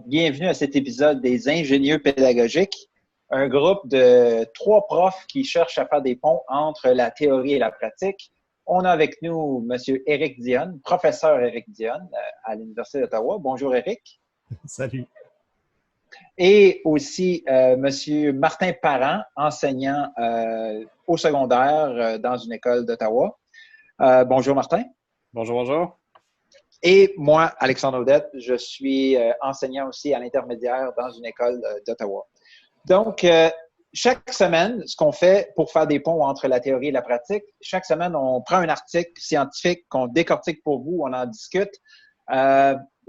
Bienvenue à cet épisode des Ingénieux pédagogiques, un groupe de 3 profs qui cherchent à faire des ponts entre la théorie et la pratique. On a avec nous M. Éric Dionne, professeur Éric Dionne à l'Université d'Ottawa. Bonjour Éric. Salut. Et aussi M. Martin Parent, enseignant au secondaire dans une école d'Ottawa. Bonjour Martin. Bonjour, bonjour. Et moi, Alexandre Audette, je suis enseignant aussi à l'intermédiaire dans une école d'Ottawa. Donc, chaque semaine, ce qu'on fait pour faire des ponts entre la théorie et la pratique, chaque semaine, on prend un article scientifique qu'on décortique pour vous, on en discute.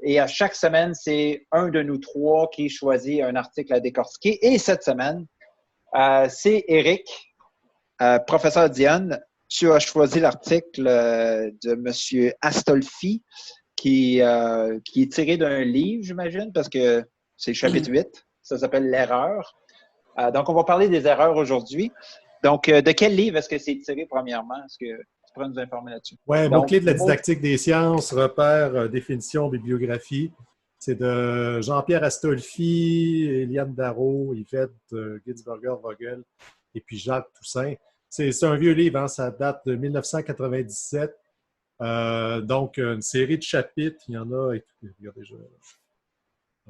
Et à chaque semaine, c'est un de nous 3 qui choisit un article à décortiquer. Et cette semaine, c'est Éric, professeur Dionne. Tu as choisi l'article de M. Astolfi qui est tiré d'un livre, j'imagine, parce que c'est le chapitre 8. Ça s'appelle « L'erreur ». Donc, on va parler des erreurs aujourd'hui. Donc, de quel livre est-ce que c'est tiré, premièrement? Est-ce que tu pourrais nous informer là-dessus? Oui, mots-clés de la didactique des sciences, repères, définition, bibliographie. C'est de Jean-Pierre Astolfi, Eliane Darrow, Yvette Ginsberger-Vogel et puis Jacques Toussaint. C'est un vieux livre, hein, ça date de 1997. Donc, une série de chapitres. Il y en a, regardez,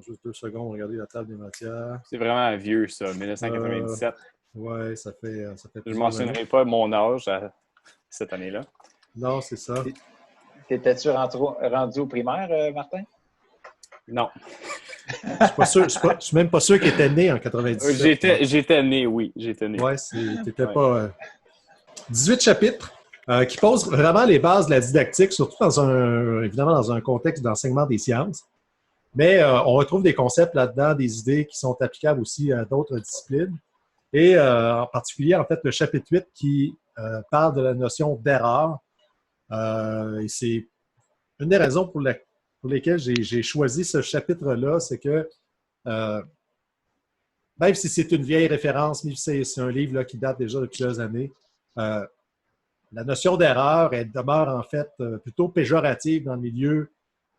juste 2 secondes, regardez la table des matières. C'est vraiment vieux, ça, 1997. Oui, ça fait je ne mentionnerai pas mon âge cette année-là. Non, c'est ça. T'étais-tu rendu au primaire, Martin? Non. Je suis même pas sûr qu'il était né en 97. J'étais né, oui. J'étais né. Oui, t'étais pas... 18 chapitres qui posent vraiment les bases de la didactique, surtout évidemment dans un contexte d'enseignement des sciences. Mais on retrouve des concepts là-dedans, des idées qui sont applicables aussi à d'autres disciplines. Et en particulier, en fait, le chapitre 8 qui parle de la notion d'erreur. Et c'est une des raisons pour lesquelles j'ai choisi ce chapitre-là, c'est que même si c'est une vieille référence, même si c'est un livre là, qui date déjà de plusieurs années, la notion d'erreur, elle demeure en fait plutôt péjorative dans le milieu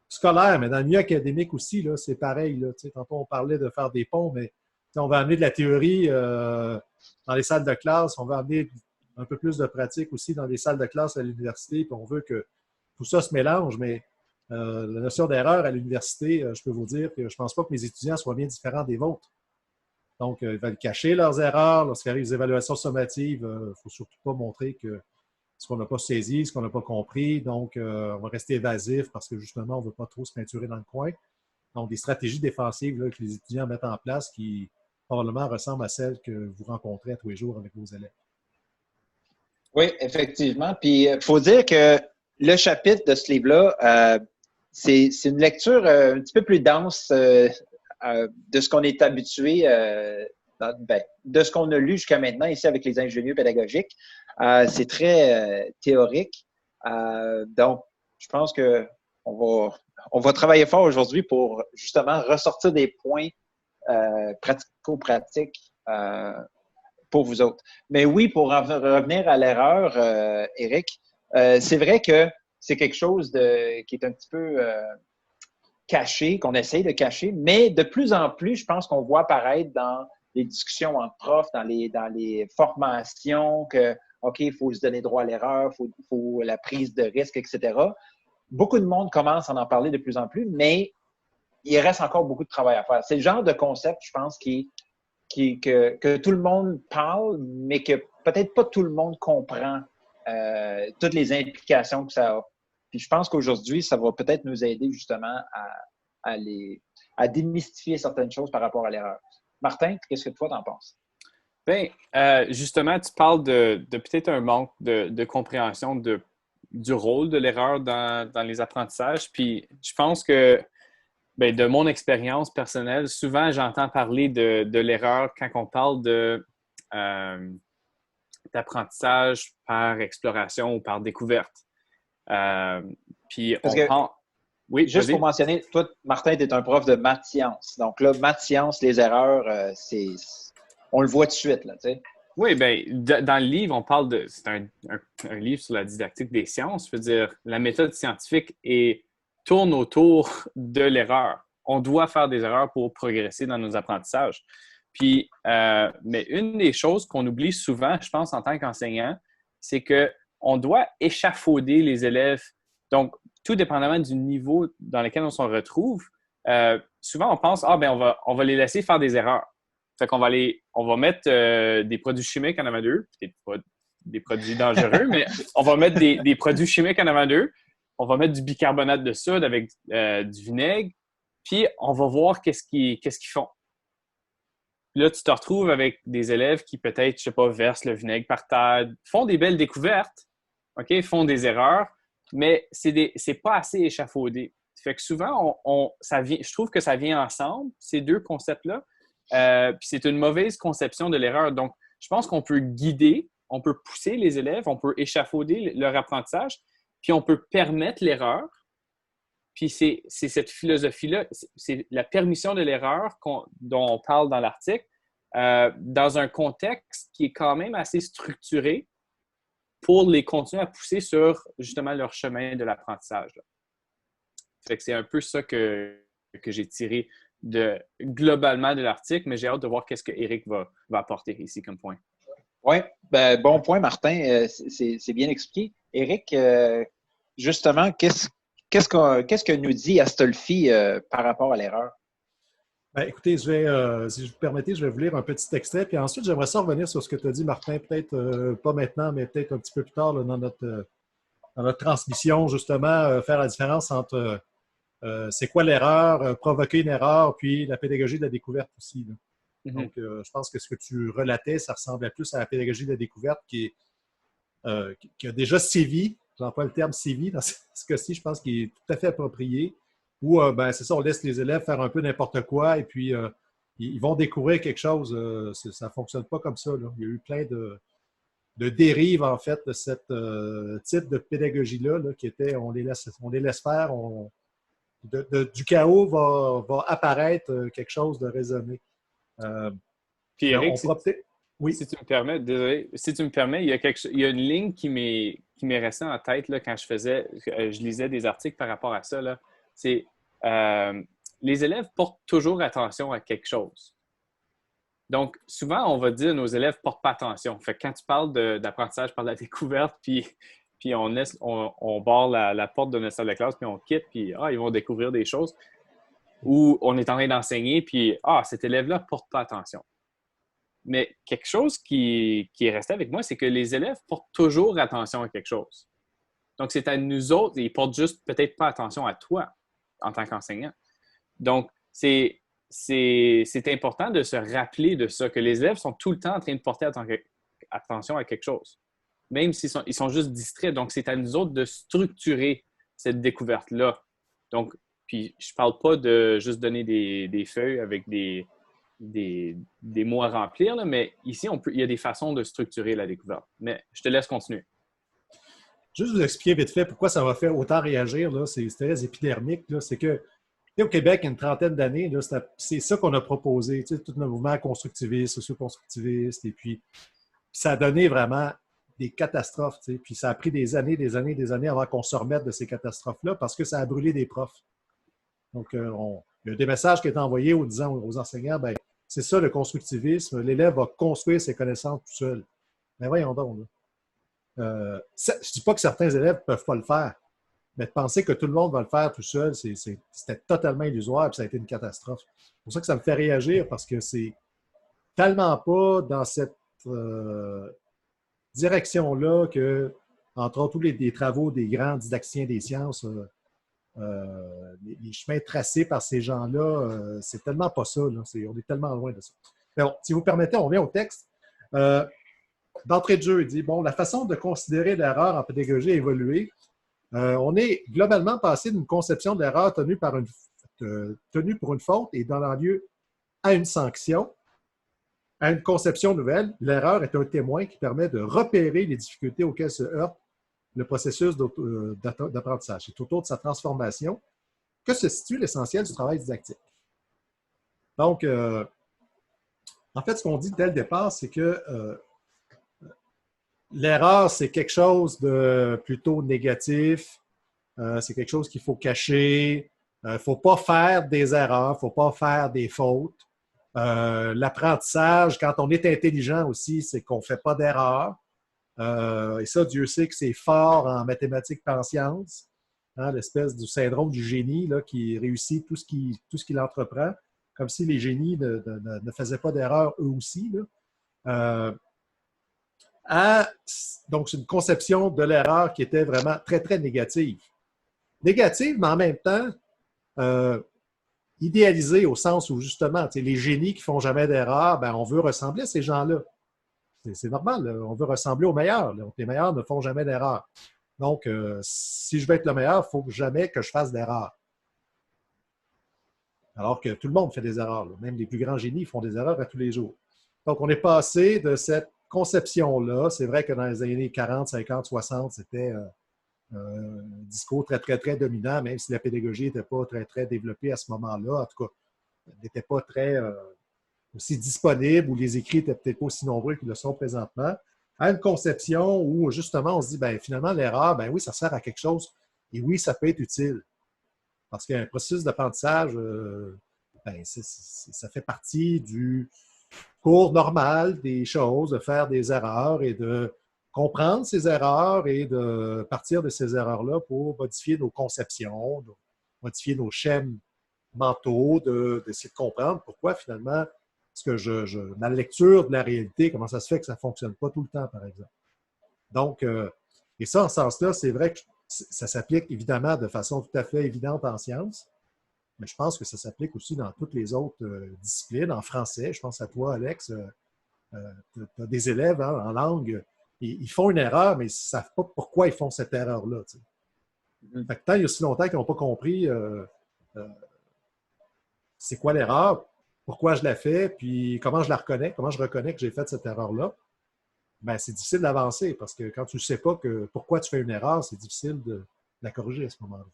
scolaire, mais dans le milieu académique aussi, là, c'est pareil. Là, tantôt, on parlait de faire des ponts, mais on va amener de la théorie dans les salles de classe, on va amener un peu plus de pratique aussi dans les salles de classe à l'université, puis on veut que tout ça se mélange, mais la notion d'erreur à l'université, je peux vous dire que je ne pense pas que mes étudiants soient bien différents des vôtres. Donc, ils veulent cacher leurs erreurs. Lorsqu'il arrive des évaluations sommatives, il ne faut surtout pas montrer que ce qu'on n'a pas saisi, ce qu'on n'a pas compris. Donc, on va rester évasif parce que justement, on ne veut pas trop se peinturer dans le coin. Donc, des stratégies défensives là, que les étudiants mettent en place qui probablement ressemblent à celles que vous rencontrez à tous les jours avec vos élèves. Oui, effectivement. Puis, il faut dire que le chapitre de ce livre-là, c'est une lecture un petit peu plus dense de ce qu'on est habitué, de ce qu'on a lu jusqu'à maintenant ici avec les ingénieux pédagogiques. C'est très théorique. Donc, je pense qu'on va travailler fort aujourd'hui pour justement ressortir des points pratico-pratiques pour vous autres. Mais oui, pour revenir à l'erreur, Éric, c'est vrai que c'est quelque chose qui est un petit peu caché, qu'on essaye de cacher, mais de plus en plus, je pense qu'on voit apparaître dans les discussions entre profs, dans les formations, que OK, il faut se donner droit à l'erreur, il faut la prise de risque, etc. Beaucoup de monde commence à en parler de plus en plus, mais il reste encore beaucoup de travail à faire. C'est le genre de concept, je pense, que tout le monde parle, mais que peut-être pas tout le monde comprend toutes les implications que ça a. Puis je pense qu'aujourd'hui, ça va peut-être nous aider justement à démystifier certaines choses par rapport à l'erreur. Martin, qu'est-ce que toi t'en penses? Bien, justement, tu parles de peut-être un manque de compréhension du rôle de l'erreur dans les apprentissages. Puis je pense que, bien, de mon expérience personnelle, souvent j'entends parler de l'erreur quand on parle d'apprentissage par exploration ou par découverte. Puis Oui, Juste pour mentionner, toi, Martin, tu es un prof de maths-sciences. Donc là, maths-sciences, les erreurs, on le voit tout de suite, là, tu sais. Oui, bien, dans le livre, on parle de. C'est un livre sur la didactique des sciences. Je veux dire, la méthode scientifique tourne autour de l'erreur. On doit faire des erreurs pour progresser dans nos apprentissages. Puis, mais une des choses qu'on oublie souvent, je pense, en tant qu'enseignant, c'est qu'on doit échafauder les élèves. Donc, tout dépendamment du niveau dans lequel on se retrouve, souvent on pense, ben on va les laisser faire des erreurs. Fait qu'on va mettre des produits chimiques en avant d'eux, peut-être pas des produits dangereux, mais on va mettre des produits chimiques en avant d'eux. On va mettre du bicarbonate de soude avec du vinaigre, puis on va voir qu'est-ce qu'ils font. Là, tu te retrouves avec des élèves qui peut-être, je sais pas, versent le vinaigre par terre, font des belles découvertes, OK, font des erreurs, mais c'est pas assez échafaudé. Fait que souvent, je trouve que ça vient ensemble, ces deux concepts-là. Puis c'est une mauvaise conception de l'erreur. Donc, je pense qu'on peut guider, on peut pousser les élèves, on peut échafauder leur apprentissage, puis on peut permettre l'erreur. Puis c'est cette philosophie-là, c'est la permission de l'erreur dont on parle dans l'article, dans un contexte qui est quand même assez structuré pour les continuer à pousser sur justement leur chemin de l'apprentissage. Fait que c'est un peu ça que j'ai tiré globalement de l'article, mais j'ai hâte de voir qu'est-ce que Éric va apporter ici comme point. Oui, ben, bon point, Martin. C'est bien expliqué. Éric, justement, qu'est-ce que nous dit Astolfi par rapport à l'erreur? Ben, écoutez, si vous permettez, je vais vous lire un petit extrait, puis ensuite, j'aimerais ça revenir sur ce que tu as dit, Martin, peut-être pas maintenant, mais peut-être un petit peu plus tard là, dans notre transmission, justement, faire la différence entre c'est quoi l'erreur, provoquer une erreur, puis la pédagogie de la découverte aussi. Là. Donc, je pense que ce que tu relatais, ça ressemblait plus à la pédagogie de la découverte qui a déjà sévi, j'emploie le terme sévi dans ce cas-ci, je pense qu'il est tout à fait approprié, où, c'est ça, on laisse les élèves faire un peu n'importe quoi, et puis ils vont découvrir quelque chose. Ça ne fonctionne pas comme ça. Là. Il y a eu plein de dérives, en fait, de ce type de pédagogie-là, là, qui était on les laisse faire, du chaos va apparaître quelque chose de raisonné. Puis Éric, oui. Si tu me permets, désolé, si tu me permets, il y a une ligne qui m'est restée en tête là, quand je lisais des articles par rapport à ça. Là. C'est les élèves portent toujours attention à quelque chose. Donc, souvent, on va dire nos élèves ne portent pas attention. Fait que quand tu parles d'apprentissage par la découverte, puis on barre la porte de notre salle de classe, puis on quitte, puis ils vont découvrir des choses. Ou on est en train d'enseigner, puis cet élève-là ne porte pas attention. Mais quelque chose qui est resté avec moi, c'est que les élèves portent toujours attention à quelque chose. Donc, c'est à nous autres, ils portent juste peut-être pas attention à toi en tant qu'enseignant. Donc, c'est important de se rappeler de ça, que les élèves sont tout le temps en train de porter attention à quelque chose, même s'ils sont juste distraits. Donc, c'est à nous autres de structurer cette découverte-là. Donc, puis je parle pas de juste donner des feuilles avec des mots à remplir, là, mais ici, il y a des façons de structurer la découverte. Mais je te laisse continuer. Juste vous expliquer vite fait pourquoi ça va faire autant réagir. Là, c'est très épidermique. Là, c'est que au Québec, il y a une trentaine d'années, c'est ça qu'on a proposé. Tout le mouvement constructiviste, socio-constructiviste, et puis ça a donné vraiment des catastrophes. Puis ça a pris des années avant qu'on se remette de ces catastrophes-là parce que ça a brûlé des profs. Donc, il y a des messages qui étaient envoyés disant aux enseignants, c'est ça le constructivisme, l'élève va construire ses connaissances tout seul. Mais voyons donc. Je ne dis pas que certains élèves ne peuvent pas le faire, mais de penser que tout le monde va le faire tout seul, c'était totalement illusoire et ça a été une catastrophe. C'est pour ça que ça me fait réagir parce que c'est tellement pas dans cette direction-là que, entre autres, tous les travaux des grands didacticiens des sciences, les chemins tracés par ces gens-là, c'est tellement pas ça. Là. On est tellement loin de ça. Mais bon, si vous permettez, on vient au texte. D'entrée de jeu, il dit, la façon de considérer l'erreur en pédagogie a évolué. On est globalement passé d'une conception de l'erreur tenue pour une faute et donnant lieu à une sanction à une conception nouvelle. L'erreur est un témoin qui permet de repérer les difficultés auxquelles se heurte le processus d'apprentissage. C'est autour de sa transformation que se situe l'essentiel du travail didactique. Donc, en fait, ce qu'on dit dès le départ, c'est que l'erreur, c'est quelque chose de plutôt négatif. C'est quelque chose qu'il faut cacher. Il ne faut pas faire des erreurs, il ne faut pas faire des fautes. L'apprentissage, quand on est intelligent aussi, c'est qu'on ne fait pas d'erreurs. Et ça, Dieu sait que c'est fort en mathématiques et en sciences. Hein, l'espèce du syndrome du génie là, qui réussit tout ce qu'il entreprend, comme si les génies ne faisaient pas d'erreurs eux aussi. Là. Donc, c'est une conception de l'erreur qui était vraiment très, très négative. Négative, mais en même temps, idéalisée au sens où, justement, les génies qui font jamais d'erreur, ben, on veut ressembler à ces gens-là. C'est normal, là. On veut ressembler aux meilleurs. Là. Les meilleurs ne font jamais d'erreur. Donc, si je veux être le meilleur, il faut jamais que je fasse d'erreur. Alors que tout le monde fait des erreurs. Là. Même les plus grands génies font des erreurs à tous les jours. Donc, on est passé de cette conception-là. C'est vrai que dans les années 40, 50, 60, c'était un discours très, très, très dominant, même si la pédagogie n'était pas très, très développée à ce moment-là. En tout cas, elle n'était pas très aussi disponible ou les écrits n'étaient peut-être pas aussi nombreux qu'ils le sont présentement, à une conception où, justement, on se dit, ben finalement, l'erreur, ben oui, ça sert à quelque chose et oui, ça peut être utile. Parce qu'un processus d'apprentissage, ben, ça fait partie du cours normal des choses, de faire des erreurs et de comprendre ces erreurs et de partir de ces erreurs-là pour modifier nos conceptions, modifier nos schèmes mentaux, d'essayer de comprendre pourquoi finalement, ma lecture de la réalité, comment ça se fait que ça ne fonctionne pas tout le temps, par exemple. Donc, et ça, en ce sens-là, c'est vrai que ça s'applique évidemment de façon tout à fait évidente en sciences, mais je pense que ça s'applique aussi dans toutes les autres disciplines. En français, je pense à toi, Alex, tu as des élèves hein, en langue, ils font une erreur, mais ils ne savent pas pourquoi ils font cette erreur-là. Tu sais. Fait que tant il y a aussi longtemps qu'ils n'ont pas compris c'est quoi l'erreur, pourquoi je la fais, puis comment je la reconnais, comment je reconnais que j'ai fait cette erreur-là, ben, c'est difficile d'avancer parce que quand tu ne sais pas pourquoi tu fais une erreur, c'est difficile de la corriger à ce moment-là.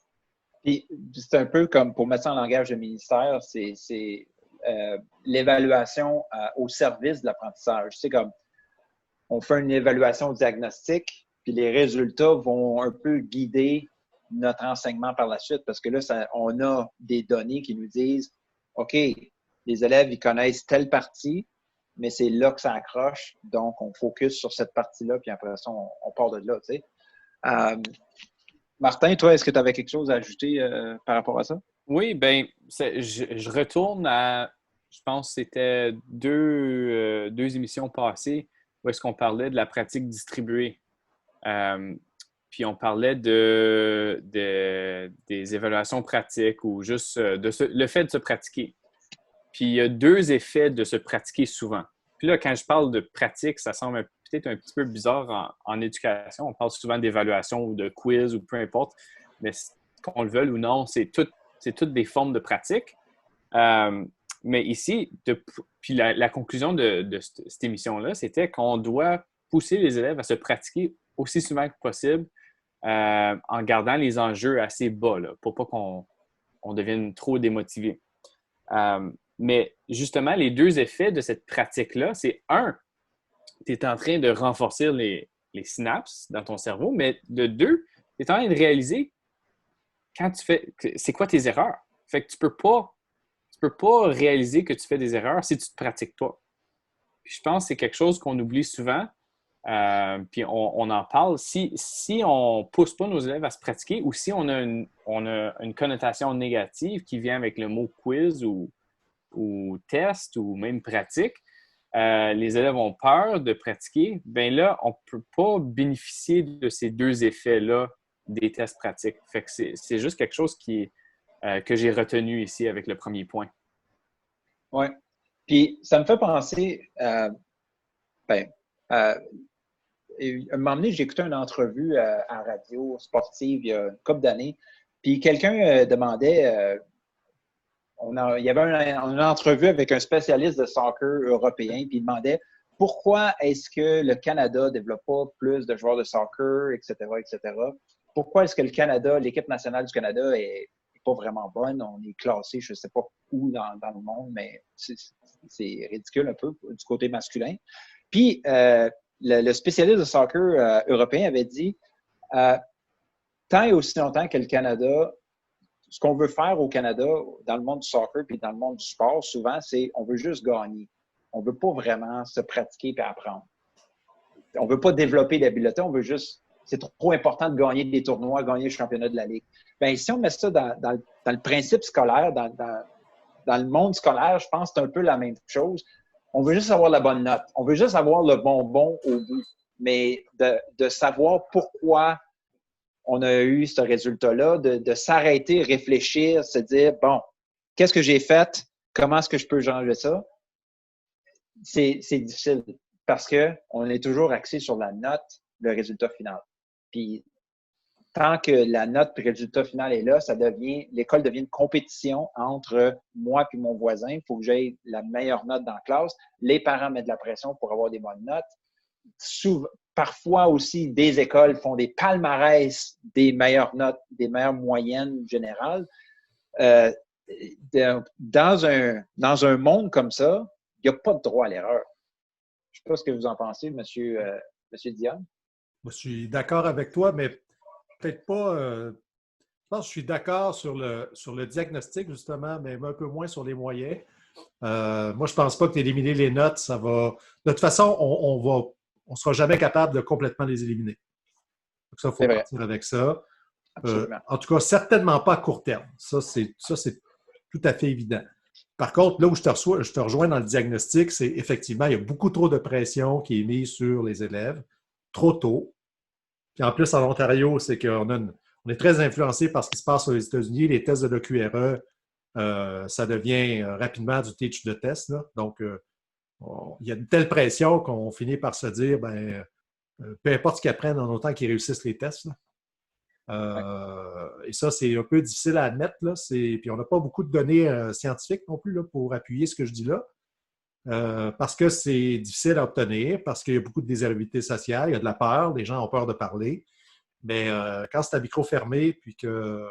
Puis, c'est un peu comme, pour mettre ça en langage de ministère, c'est l'évaluation au service de l'apprentissage. C'est comme, on fait une évaluation diagnostique, puis les résultats vont un peu guider notre enseignement par la suite, parce que là, on a des données qui nous disent, OK, les élèves, ils connaissent telle partie, mais c'est là que ça accroche, donc on focus sur cette partie-là, puis après ça, on part de là, tu sais. Martin, toi, est-ce que tu avais quelque chose à ajouter par rapport à ça? Oui, bien, je retourne à, je pense que c'était deux émissions passées où est-ce qu'on parlait de la pratique distribuée. Puis on parlait des évaluations pratiques ou juste le fait de se pratiquer. Puis il y a deux effets de se pratiquer souvent. Puis là, quand je parle de pratique, ça semble peut-être un petit peu bizarre en éducation. On parle souvent d'évaluation ou de quiz ou peu importe, mais qu'on le veuille ou non, c'est toutes des formes de pratique. Mais ici, puis la conclusion de cette émission-là, c'était qu'on doit pousser les élèves à se pratiquer aussi souvent que possible en gardant les enjeux assez bas, là, pour pas qu'on devienne trop démotivé. Mais justement, les deux effets de cette pratique-là, c'est tu es en train de renforcer les synapses dans ton cerveau, mais de deux, tu es en train de réaliser quand tu fais, c'est quoi tes erreurs. Fait que tu peux pas réaliser que tu fais des erreurs si tu ne te pratiques pas. Puis je pense que c'est quelque chose qu'on oublie souvent, puis on en parle. Si on ne pousse pas nos élèves à se pratiquer ou si on a une connotation négative qui vient avec le mot quiz ou test ou même pratique, les élèves ont peur de pratiquer, bien là, on ne peut pas bénéficier de ces deux effets-là des tests pratiques. Fait que c'est juste quelque chose que j'ai retenu ici avec le premier point. Oui. Puis, ça me fait penser, à un moment donné, j'ai écouté une entrevue à radio sportive il y a une couple d'années, puis quelqu'un demandait, il y avait une entrevue avec un spécialiste de soccer européen, puis il demandait pourquoi est-ce que le Canada ne développe pas plus de joueurs de soccer, etc., etc. Pourquoi est-ce que le Canada, l'équipe nationale du Canada est pas vraiment bonne. On est classé, je ne sais pas où dans le monde, mais c'est ridicule un peu du côté masculin. Puis, le spécialiste de soccer européen avait dit tant et aussi longtemps que le Canada, ce qu'on veut faire au Canada, dans le monde du soccer puis dans le monde du sport, souvent, c'est on veut juste gagner. On ne veut pas vraiment se pratiquer et apprendre. On ne veut pas développer l'habileté, on veut juste. C'est trop important de gagner des tournois, gagner le championnat de la Ligue. Bien, si on met ça dans le principe scolaire, dans le monde scolaire, je pense que c'est un peu la même chose. On veut juste avoir la bonne note. On veut juste avoir le bonbon au bout. Mais de savoir pourquoi on a eu ce résultat-là, de s'arrêter, réfléchir, se dire, bon, qu'est-ce que j'ai fait? Comment est-ce que je peux changer ça? C'est difficile parce qu'on est toujours axé sur la note, le résultat final. Puis, tant que la note et le résultat final est là, l'école devient une compétition entre moi et mon voisin. Il faut que j'aie la meilleure note dans la classe. Les parents mettent de la pression pour avoir des bonnes notes. Parfois aussi, des écoles font des palmarès des meilleures notes, des meilleures moyennes générales. Dans un monde comme ça, il n'y a pas de droit à l'erreur. Je ne sais pas ce que vous en pensez, monsieur Dion. Moi, je suis d'accord avec toi, mais peut-être pas. Je pense que je suis d'accord sur le diagnostic, justement, mais un peu moins sur les moyens. Moi, je ne pense pas que d'éliminer les notes, ça va. De toute façon, on ne sera jamais capable de complètement les éliminer. Donc ça, il faut partir avec ça. En tout cas, certainement pas à court terme. Ça, c'est tout à fait évident. Par contre, là où je te rejoins dans le diagnostic, c'est effectivement, il y a beaucoup trop de pression qui est mise sur les élèves, trop tôt. Puis en plus, en Ontario, c'est qu'on est très influencé par ce qui se passe aux États-Unis. Les tests de l'OQRE, ça devient rapidement du teach the test. Là. Donc, il y a une telle pression qu'on finit par se dire, peu importe ce qu'ils apprennent, en autant qu'ils réussissent les tests. Et ça, c'est un peu difficile à admettre. Là. Puis on n'a pas beaucoup de données scientifiques non plus là, pour appuyer ce que je dis là. Parce que c'est difficile à obtenir, parce qu'il y a beaucoup de déshérité sociale, il y a de la peur, les gens ont peur de parler. Mais quand c'est à micro fermé puis que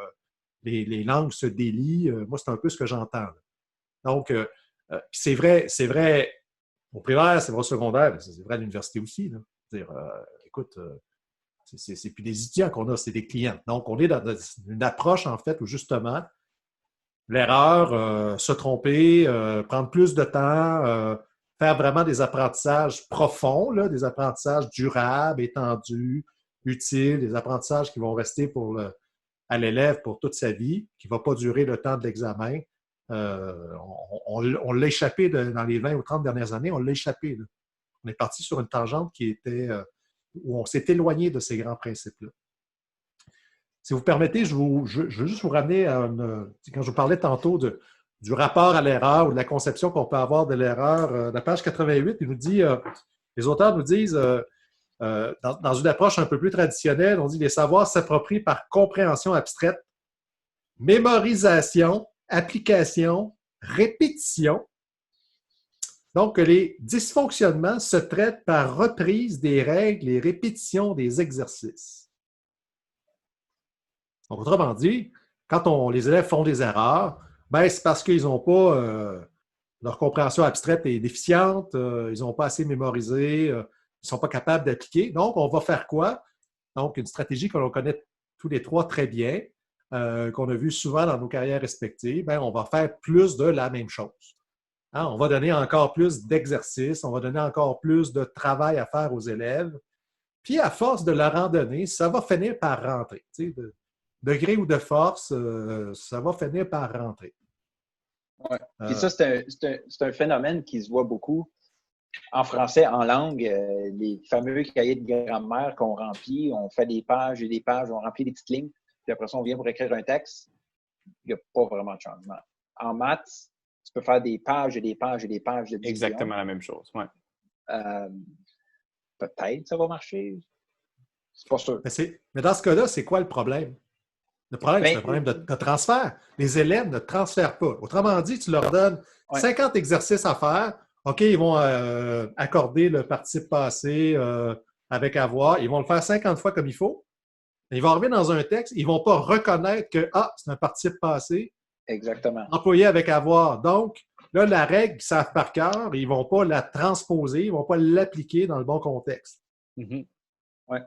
les langues se délient, moi, c'est un peu ce que j'entends. Là. Donc, c'est vrai au primaire, c'est vrai au secondaire, c'est vrai à l'université aussi. Là. C'est-à-dire, écoute, c'est plus des étudiants qu'on a, c'est des clients. Donc, on est dans une approche, en fait, où justement, l'erreur, se tromper, prendre plus de temps, faire vraiment des apprentissages profonds, là, des apprentissages durables, étendus, utiles, des apprentissages qui vont rester à l'élève pour toute sa vie, qui ne va pas durer le temps de l'examen. On l'a échappé dans les 20 ou 30 dernières années, on l'a échappé. Là. On est parti sur une tangente qui était où on s'est éloigné de ces grands principes-là. Si vous permettez, je veux juste vous ramener à quand je vous parlais tantôt du rapport à l'erreur ou de la conception qu'on peut avoir de l'erreur, la page 88, il nous dit, les auteurs nous disent, dans une approche un peu plus traditionnelle, on dit les savoirs s'approprient par compréhension abstraite, mémorisation, application, répétition. Donc, les dysfonctionnements se traitent par reprise des règles et répétition des exercices. Donc, autrement dit, quand les élèves font des erreurs, c'est parce qu'ils n'ont pas leur compréhension abstraite est déficiente, ils n'ont pas assez mémorisé, ils ne sont pas capables d'appliquer. Donc, on va faire quoi? Donc, une stratégie que l'on connaît tous les trois très bien, qu'on a vu souvent dans nos carrières respectives, on va faire plus de la même chose. Hein, on va donner encore plus d'exercices, on va donner encore plus de travail à faire aux élèves. Puis, à force de leur en donner, ça va finir par rentrer. De gré ou de force, ça va finir par rentrer. Ouais. Puis ça, c'est un phénomène qui se voit beaucoup en français, en langue. Les fameux cahiers de grammaire qu'on remplit, on fait des pages et des pages, on remplit des petites lignes, puis après ça, on vient pour écrire un texte. Il n'y a pas vraiment de changement. En maths, tu peux faire des pages et des pages et des pages de division. Exactement la même chose, oui. Peut-être ça va marcher. C'est pas sûr. Mais dans ce cas-là, c'est quoi le problème? Le problème, c'est un problème de transfert. Les élèves ne transfèrent pas. Autrement dit, tu leur donnes 50 exercices à faire. OK, ils vont accorder le participe passé avec avoir. Ils vont le faire 50 fois comme il faut. Ils vont arriver dans un texte, ils ne vont pas reconnaître que c'est un participe passé. Exactement. Employé avec avoir. Donc, là, la règle, ils savent par cœur, ils ne vont pas la transposer, ils ne vont pas l'appliquer dans le bon contexte. Mm-hmm. Ouais.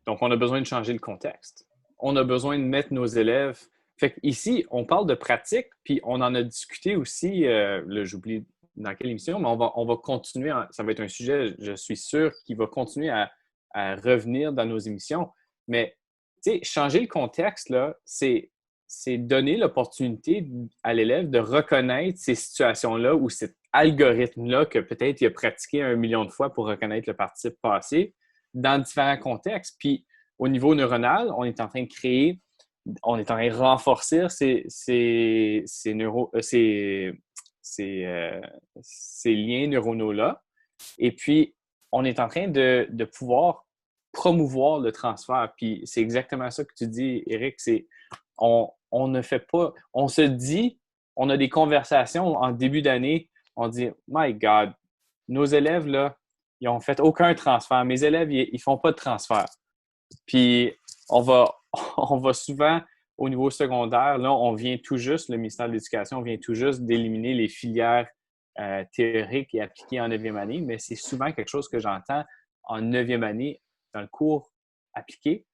Donc, on a besoin de changer le contexte. On a besoin de mettre nos élèves. Fait ici, on parle de pratique, puis on en a discuté aussi, là, j'oublie dans quelle émission, mais on va continuer. Ça va être un sujet, je suis sûr, qui va continuer à revenir dans nos émissions. Mais, tu sais, changer le contexte, là, c'est donner l'opportunité à l'élève de reconnaître ces situations-là ou cet algorithme-là que peut-être il a pratiqué 1 million de fois pour reconnaître le participe passé dans différents contextes. Puis, au niveau neuronal, on est en train de renforcer ces liens neuronaux-là. Et puis, on est en train de pouvoir promouvoir le transfert. Puis, c'est exactement ça que tu dis, Éric, on ne fait pas, on se dit, on a des conversations en début d'année, on dit, My God, nos élèves, là, ils n'ont fait aucun transfert. Mes élèves, ils ne font pas de transfert. Puis, on va souvent, au niveau secondaire, là, on vient tout juste, le ministère de l'Éducation vient tout juste d'éliminer les filières théoriques et appliquées en 9e année, mais c'est souvent quelque chose que j'entends en 9e année dans le cours appliqué.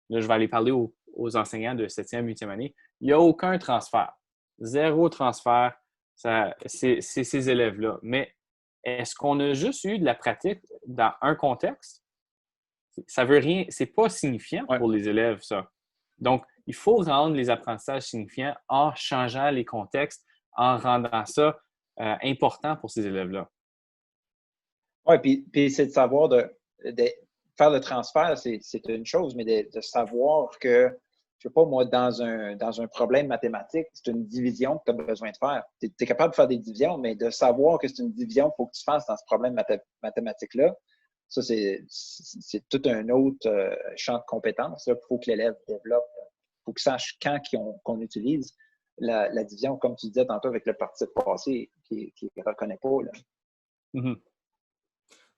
Là, je vais aller parler aux enseignants de 7e, 8e année. Il n'y a aucun transfert. 0 transfert. C'est ces élèves-là. Mais est-ce qu'on a juste eu de la pratique dans un contexte? Ça veut rien, c'est pas signifiant pour les élèves, ça. Donc, il faut rendre les apprentissages signifiants en changeant les contextes, en rendant ça important pour ces élèves-là. Oui, puis c'est de savoir de faire le transfert, c'est une chose, mais de savoir que, je ne sais pas, moi, dans un problème mathématique, c'est une division que tu as besoin de faire. Tu es capable de faire des divisions, mais de savoir que c'est une division qu'il faut que tu fasses dans ce problème mathématique-là, ça, c'est tout un autre champ de compétences. Il faut que l'élève développe. Il faut qu'il sache quand qu'on utilise la division, comme tu disais tantôt avec le participe passé, qui ne reconnaît pas. Là. Mm-hmm.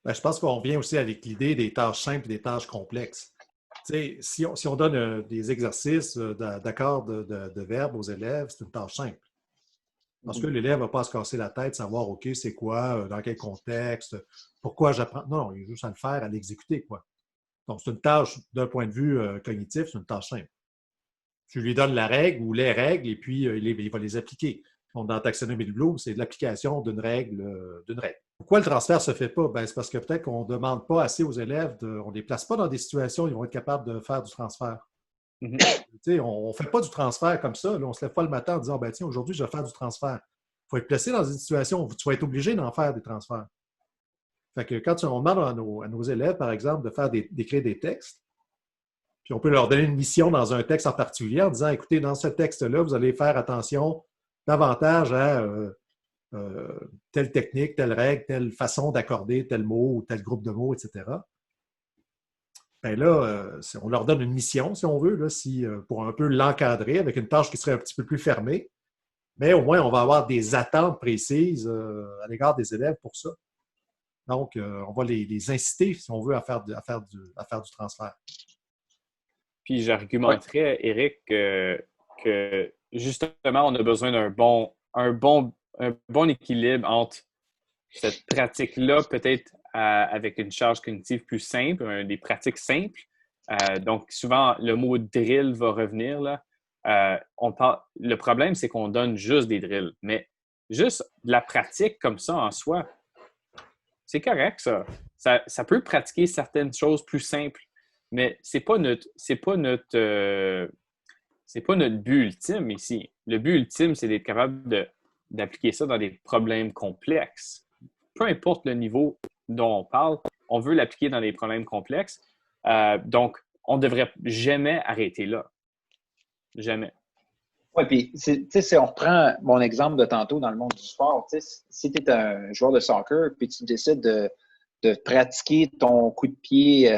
Ben, je pense qu'on revient aussi avec l'idée des tâches simples et des tâches complexes. Si on donne des exercices d'accords de verbes aux élèves, c'est une tâche simple. Parce que l'élève ne va pas se casser la tête, savoir, OK, c'est quoi, dans quel contexte, pourquoi j'apprends. Non, il a juste à le faire, à l'exécuter, quoi. Donc, c'est une tâche, d'un point de vue cognitif, c'est une tâche simple. Tu lui donnes la règle ou les règles et puis il va les appliquer. Donc, dans Taxonomie de Bloom, c'est de l'application d'une règle. Pourquoi le transfert ne se fait pas? Ben, c'est parce que peut-être qu'on ne demande pas assez aux élèves, on ne les place pas dans des situations où ils vont être capables de faire du transfert. Mm-hmm. On ne fait pas du transfert comme ça. Là, on ne se lève pas le matin en disant ben, tiens, aujourd'hui, je vais faire du transfert. Il faut être placé dans une situation où tu vas être obligé d'en faire des transferts. Fait que quand on demande à nos élèves, par exemple, d'écrire des textes, puis on peut leur donner une mission dans un texte en particulier en disant écoutez, dans ce texte-là, vous allez faire attention davantage à telle technique, telle règle, telle façon d'accorder tel mot ou tel groupe de mots, etc. Bien là, on leur donne une mission, si on veut, là, pour un peu l'encadrer avec une tâche qui serait un petit peu plus fermée. Mais au moins, on va avoir des attentes précises à l'égard des élèves pour ça. Donc, on va les inciter, si on veut, à faire du transfert. Puis j'argumenterais, Éric, que justement, on a besoin d'un bon équilibre entre cette pratique-là, peut-être avec une charge cognitive plus simple, des pratiques simples. Donc, souvent, le mot drill va revenir. Là. Le problème, c'est qu'on donne juste des drills. Mais juste de la pratique comme ça en soi, c'est correct, ça. Ça peut pratiquer certaines choses plus simples. Mais c'est pas notre but ultime ici. Le but ultime, c'est d'être capable d'appliquer ça dans des problèmes complexes. Peu importe le niveau dont on parle, on veut l'appliquer dans des problèmes complexes. Donc, on ne devrait jamais arrêter là. Jamais. Oui, puis, si on reprend mon exemple de tantôt dans le monde du sport, si tu es un joueur de soccer puis tu décides de pratiquer ton coup de pied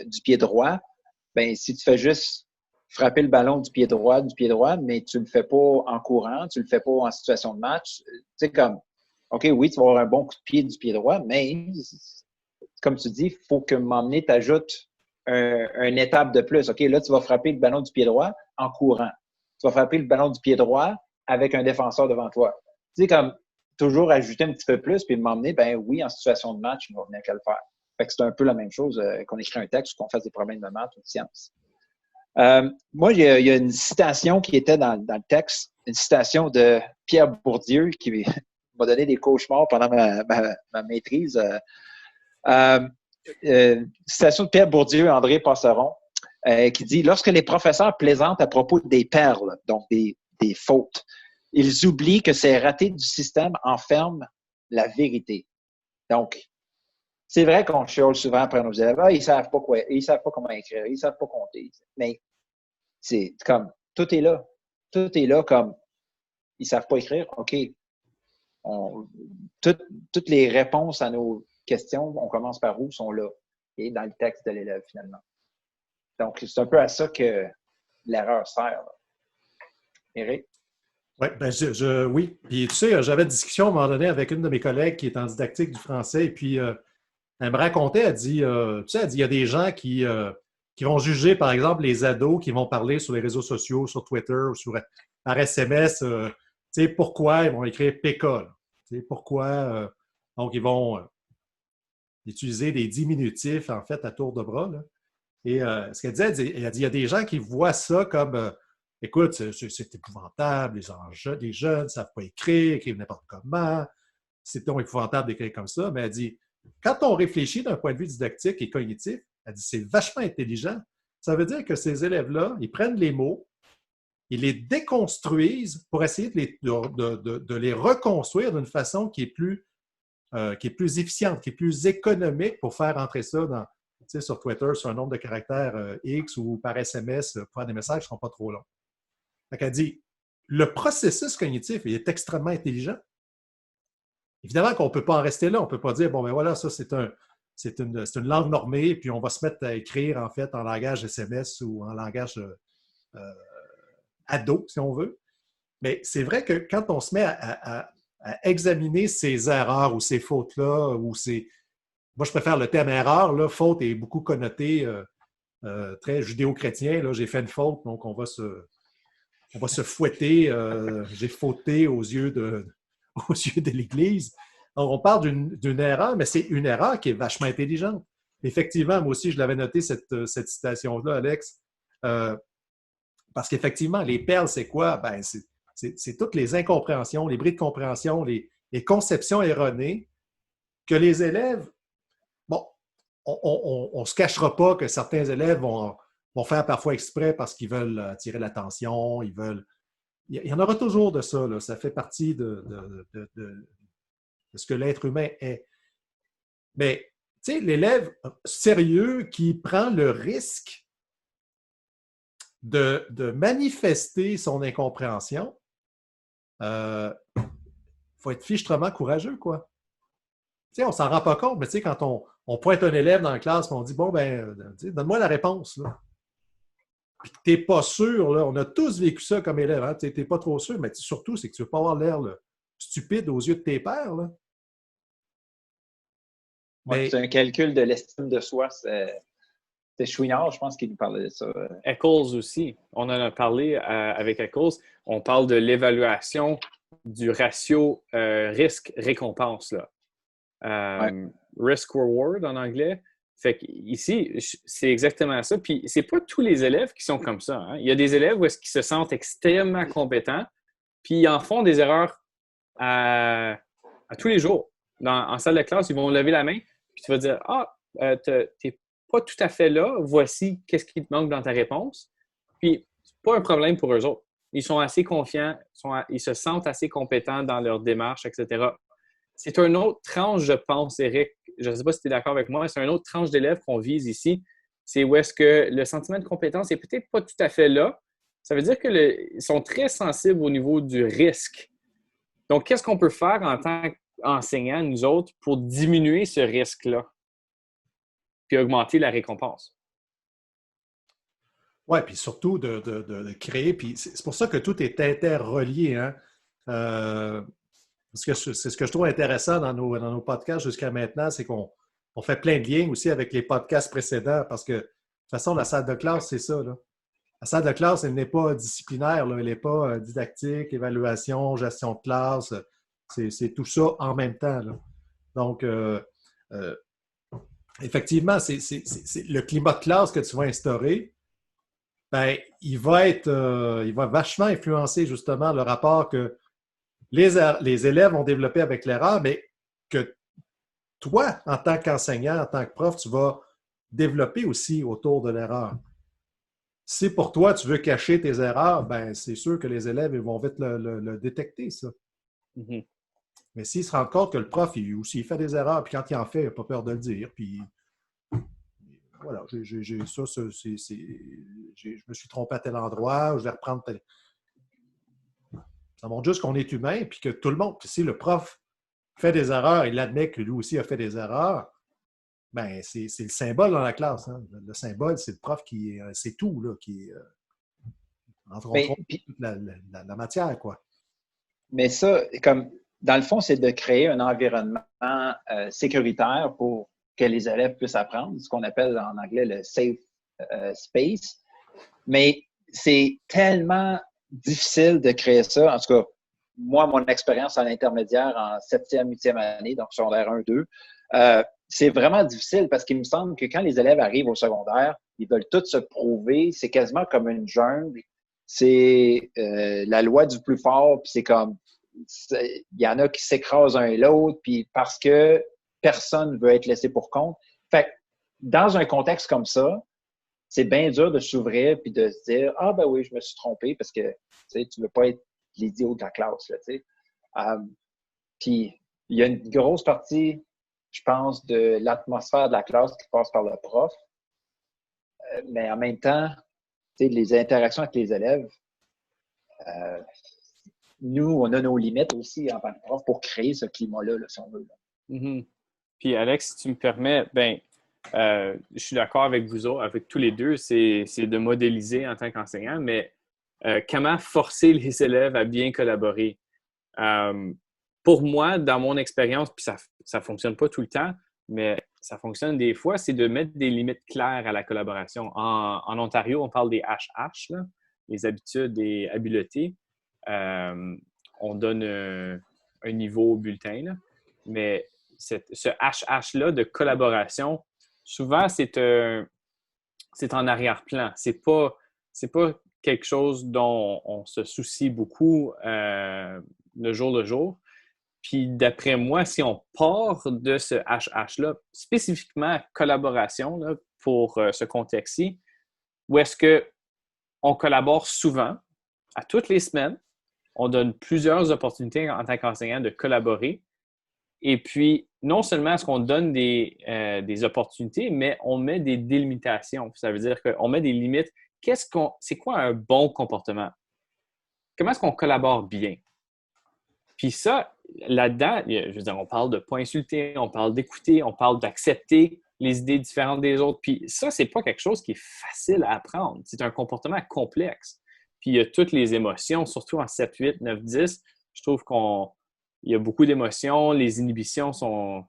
du pied droit, bien, si tu fais juste frapper le ballon du pied droit, mais tu ne le fais pas en courant, tu ne le fais pas en situation de match, tu sais, comme, OK, oui, tu vas avoir un bon coup de pied du pied droit, mais comme tu dis, il faut que m'emmener t'ajoutes une étape de plus. OK, là, tu vas frapper le ballon du pied droit en courant. Tu vas frapper le ballon du pied droit avec un défenseur devant toi. Tu sais, comme toujours ajouter un petit peu plus puis m'emmener, ben oui, en situation de match, il va venir qu'à le faire. Fait que c'est un peu la même chose qu'on écrit un texte ou qu'on fasse des problèmes de maths ou de sciences. Moi, il y a une citation qui était dans le texte, une citation de Pierre Bourdieu qui m'a donné des cauchemars pendant ma maîtrise. Citation de Pierre Bourdieu et André Passeron qui dit « Lorsque les professeurs plaisantent à propos des perles, donc des fautes, ils oublient que ces ratés du système enferment la vérité. » Donc, c'est vrai qu'on chiale souvent après nos élèves. Ah, ils savent pas quoi, ils savent pas comment écrire, ils savent pas compter. Mais c'est comme, tout est là. Tout est là comme, ils savent pas écrire. OK. Toutes les réponses à nos questions, on commence par où, sont là. Et dans le texte de l'élève, finalement. Donc, c'est un peu à ça que l'erreur sert. Là. Éric? Ouais, ben oui. Puis tu sais, j'avais une discussion à un moment donné avec une de mes collègues qui est en didactique du français, et puis elle me racontait, elle dit, tu sais, elle dit, il y a des gens qui vont juger, par exemple, les ados qui vont parler sur les réseaux sociaux, sur Twitter ou par SMS, tu sais, pourquoi ils vont écrire PK, là. Tu sais, pourquoi, donc ils vont utiliser des diminutifs, en fait, à tour de bras, là. Et ce qu'elle disait, elle dit, il y a des gens qui voient ça comme... écoute, c'est épouvantable, les jeunes ne savent pas écrivent n'importe comment, c'est donc épouvantable d'écrire comme ça, mais elle dit, quand on réfléchit d'un point de vue didactique et cognitif, elle dit, c'est vachement intelligent. Ça veut dire que ces élèves-là, ils prennent les mots, ils les déconstruisent pour essayer de les reconstruire d'une façon qui est plus efficiente, qui est plus économique pour faire entrer ça sur Twitter sur un nombre de caractères X ou par SMS pour faire des messages qui ne seront pas trop longs. Elle dit, le processus cognitif il est extrêmement intelligent. Évidemment qu'on ne peut pas en rester là. On ne peut pas dire, bon, ben voilà, ça, c'est une langue normée, puis on va se mettre à écrire, en fait, en langage SMS ou en langage ado, si on veut. Mais c'est vrai que quand on se met à examiner ces erreurs ou ces fautes-là, moi, je préfère le terme erreur, là. Faute est beaucoup connoté très judéo-chrétien. Là, j'ai fait une faute, donc on va se fouetter. J'ai fauté aux yeux de l'Église. Donc, on parle d'une erreur, mais c'est une erreur qui est vachement intelligente. Effectivement, moi aussi, je l'avais noté, cette citation-là, Alex, parce qu'effectivement, les perles, c'est quoi? Ben, c'est toutes les incompréhensions, les bris de compréhension, les conceptions erronées que les élèves... Bon, on ne se cachera pas que certains élèves vont faire parfois exprès parce qu'ils veulent attirer l'attention, ils veulent... Il y en aura toujours de ça, là. Ça fait partie de ce que l'être humain est. Mais, tu sais, l'élève sérieux qui prend le risque de manifester son incompréhension, il faut être fichtrement courageux, quoi. Tu sais, on ne s'en rend pas compte, mais tu sais, quand on pointe un élève dans la classe et on dit, bon, ben, donne-moi la réponse, là. Puis que tu n'es pas sûr, là, on a tous vécu ça comme élève, hein? Tu n'es pas trop sûr, mais surtout, c'est que tu ne veux pas avoir l'air stupide aux yeux de tes pairs, là. Mais... c'est un calcul de l'estime de soi. C'est Chouinard, je pense, qui nous parlait de ça. Eccles aussi. On en a parlé avec Eccles. On parle de l'évaluation du ratio risque-récompense. Risk-reward en anglais. Fait qu'ici, c'est exactement ça. Puis, c'est pas tous les élèves qui sont comme ça. Hein. Il y a des élèves où est-ce qu'ils se sentent extrêmement compétents, puis ils en font des erreurs à tous les jours. En salle de classe, ils vont lever la main, puis tu vas dire « Ah, t'es pas tout à fait là. Voici qu'est-ce qui te manque dans ta réponse. » Puis, c'est pas un problème pour eux autres. Ils sont assez confiants, ils se sentent assez compétents dans leur démarche, etc. C'est une autre tranche, je pense, Éric. Je ne sais pas si tu es d'accord avec moi, c'est une autre tranche d'élèves qu'on vise ici. C'est où est-ce que le sentiment de compétence n'est peut-être pas tout à fait là. Ça veut dire qu'ils sont très sensibles au niveau du risque. Donc, qu'est-ce qu'on peut faire en tant qu'enseignants, nous autres, pour diminuer ce risque-là puis augmenter la récompense? Oui, puis surtout de créer. Puis c'est pour ça que tout est interrelié, hein? Parce que c'est ce que je trouve intéressant dans nos podcasts jusqu'à maintenant, c'est qu'on fait plein de liens aussi avec les podcasts précédents parce que toute façon, la salle de classe, c'est ça, là. La salle de classe, elle n'est pas disciplinaire, là. Elle n'est pas didactique, évaluation, gestion de classe. C'est tout ça en même temps, là. Donc, euh, effectivement, c'est le climat de classe que tu vas instaurer, ben, il va vachement influencer justement le rapport que les élèves ont développé avec l'erreur, mais que toi, en tant qu'enseignant, en tant que prof, tu vas développer aussi autour de l'erreur. Si pour toi, tu veux cacher tes erreurs, ben, c'est sûr que les élèves ils vont vite le détecter, ça. Mhm. Mais s'ils se rendent compte que le prof, il aussi il fait des erreurs, puis quand il en fait, il n'a pas peur de le dire, puis voilà, je me suis trompé à tel endroit, je vais reprendre tel. Ça montre juste qu'on est humain, puis que tout le monde, puis si le prof fait des erreurs, il admet que lui aussi a fait des erreurs, ben c'est le symbole dans la classe. Hein. Le symbole, c'est le prof qui est, c'est tout, là, qui est, entre Mais, autres, la matière, quoi. mais ça, comme dans le fond, c'est de créer un environnement sécuritaire pour que les élèves puissent apprendre, ce qu'on appelle en anglais le safe space. Mais c'est tellement difficile de créer ça. En tout cas, moi, mon expérience en intermédiaire en 7e, 8e année, donc secondaire 1, 2, c'est vraiment difficile parce qu'il me semble que quand les élèves arrivent au secondaire, ils veulent tous se prouver. C'est quasiment comme une jungle. C'est la loi du plus fort, puis c'est comme il y en a qui s'écrasent un et l'autre, puis parce que personne ne veut être laissé pour compte. Fait que dans un contexte comme ça, c'est bien dur de s'ouvrir puis de se dire « Ah, ben oui, je me suis trompé parce que tu ne veux pas être l'idiot de la classe. » Là, puis il y a une grosse partie, je pense, de l'atmosphère de la classe qui passe par le prof. Mais en même temps, les interactions avec les élèves, nous, on a nos limites aussi en tant que prof pour créer ce climat-là, là, si on veut. Là. Mhm. Puis Alex, si tu me permets, ben, je suis d'accord avec vous autres, avec tous les deux, c'est de modéliser en tant qu'enseignant, mais comment forcer les élèves à bien collaborer? Pour moi, dans mon expérience, puis ça ne fonctionne pas tout le temps, mais ça fonctionne des fois, c'est de mettre des limites claires à la collaboration. En Ontario, on parle des HH, là, les habitudes et habiletés. On donne un niveau au bulletin, là, mais ce HH-là de collaboration, souvent, c'est en arrière-plan. C'est pas quelque chose dont on se soucie beaucoup le jour. Puis d'après moi, si on part de ce HH-là, spécifiquement collaboration là, pour ce contexte-ci, où est-ce qu'on collabore souvent, à toutes les semaines, on donne plusieurs opportunités en tant qu'enseignant de collaborer. Et puis, non seulement est-ce qu'on donne des opportunités, mais on met des délimitations. Ça veut dire qu'on met des limites. C'est quoi un bon comportement? Comment est-ce qu'on collabore bien? Puis ça, là-dedans, je veux dire, on parle de ne pas insulter, on parle d'écouter, on parle d'accepter les idées différentes des autres. Puis ça, c'est pas quelque chose qui est facile à apprendre. C'est un comportement complexe. Puis il y a toutes les émotions, surtout en 7, 8, 9, 10. Je trouve qu'il y a beaucoup d'émotions, les inhibitions sont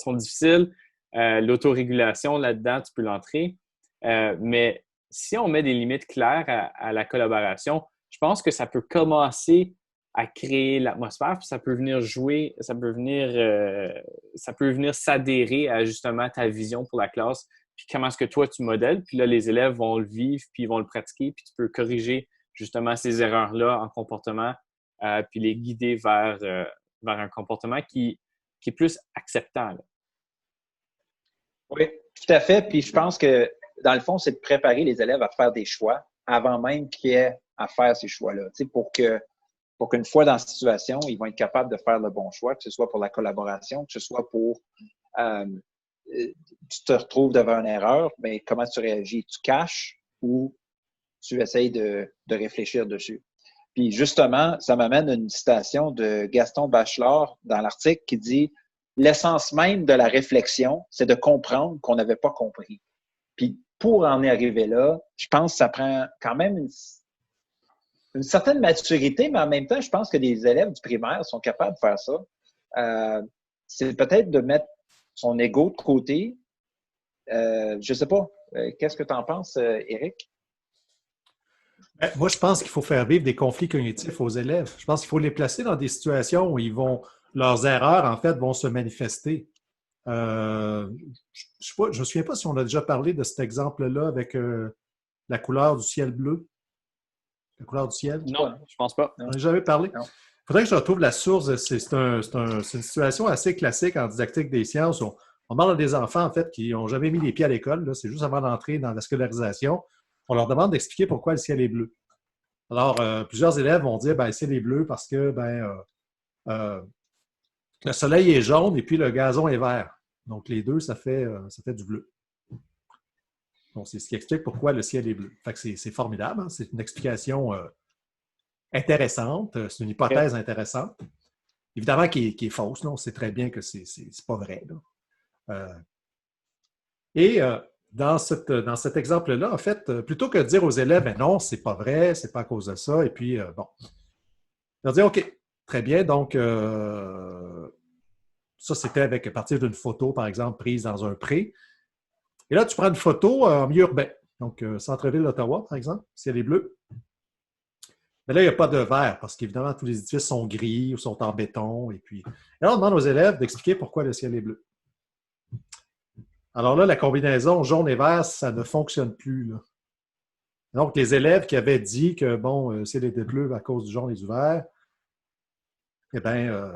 difficiles. L'autorégulation, là-dedans, tu peux l'entrer. Mais si on met des limites claires à la collaboration, je pense que ça peut commencer à créer l'atmosphère, puis ça peut venir jouer, ça peut venir s'adhérer à justement ta vision pour la classe, puis comment est-ce que toi tu modèles, puis là les élèves vont le vivre, puis ils vont le pratiquer, puis tu peux corriger justement ces erreurs-là en comportement, puis les guider vers un comportement qui est plus acceptant. Là. Oui, tout à fait. Puis je pense que dans le fond, c'est de préparer les élèves à faire des choix avant même qu'il y ait à faire ces choix-là, pour qu'une fois dans la situation, ils vont être capables de faire le bon choix, que ce soit pour la collaboration, que ce soit pour tu te retrouves devant une erreur, mais comment tu réagis? Tu caches ou tu essayes de réfléchir dessus? Puis justement, ça m'amène à une citation de Gaston Bachelard dans l'article qui dit « L'essence même de la réflexion, c'est de comprendre qu'on n'avait pas compris. » Puis pour en arriver là, je pense que ça prend quand même une certaine maturité, mais en même temps, je pense que des élèves du primaire sont capables de faire ça. C'est peut-être de mettre son ego de côté. Je sais pas. Qu'est-ce que tu en penses, Éric? Moi, je pense qu'il faut faire vivre des conflits cognitifs aux élèves. Je pense qu'il faut les placer dans des situations où leurs erreurs, en fait, vont se manifester. Je ne me souviens pas si on a déjà parlé de cet exemple-là avec la couleur du ciel bleu. La couleur du ciel? Non, je pense pas. On n'a jamais parlé. Il faudrait que je retrouve la source. C'est une situation assez classique en didactique des sciences. On parle à des enfants, en fait, qui n'ont jamais mis les pieds à l'école. C'est juste avant d'entrer dans la scolarisation. On leur demande d'expliquer pourquoi le ciel est bleu. Alors, plusieurs élèves vont dire, le ciel est bleu parce que le soleil est jaune et puis le gazon est vert. Donc, les deux, ça fait du bleu. Donc, c'est ce qui explique pourquoi le ciel est bleu. Fait que c'est formidable. Hein? C'est une explication intéressante. C'est une hypothèse intéressante. Évidemment, qui est fausse. Là. On sait très bien que c'est pas vrai. Dans cet exemple-là, en fait, plutôt que de dire aux élèves, non, c'est pas vrai, c'est pas à cause de ça, et puis, leur dire, OK, très bien, donc, ça, c'était à partir d'une photo, par exemple, prise dans un pré. Et là, tu prends une photo en milieu urbain, donc centre-ville d'Ottawa, par exemple, ciel est bleu. Mais là, il n'y a pas de vert, parce qu'évidemment, tous les édifices sont gris ou sont en béton, et puis, là, on demande aux élèves d'expliquer pourquoi le ciel est bleu. Alors là, la combinaison jaune et vert, ça ne fonctionne plus. Là. Donc, les élèves qui avaient dit que, bon, ciel était bleu à cause du jaune et du vert, eh bien,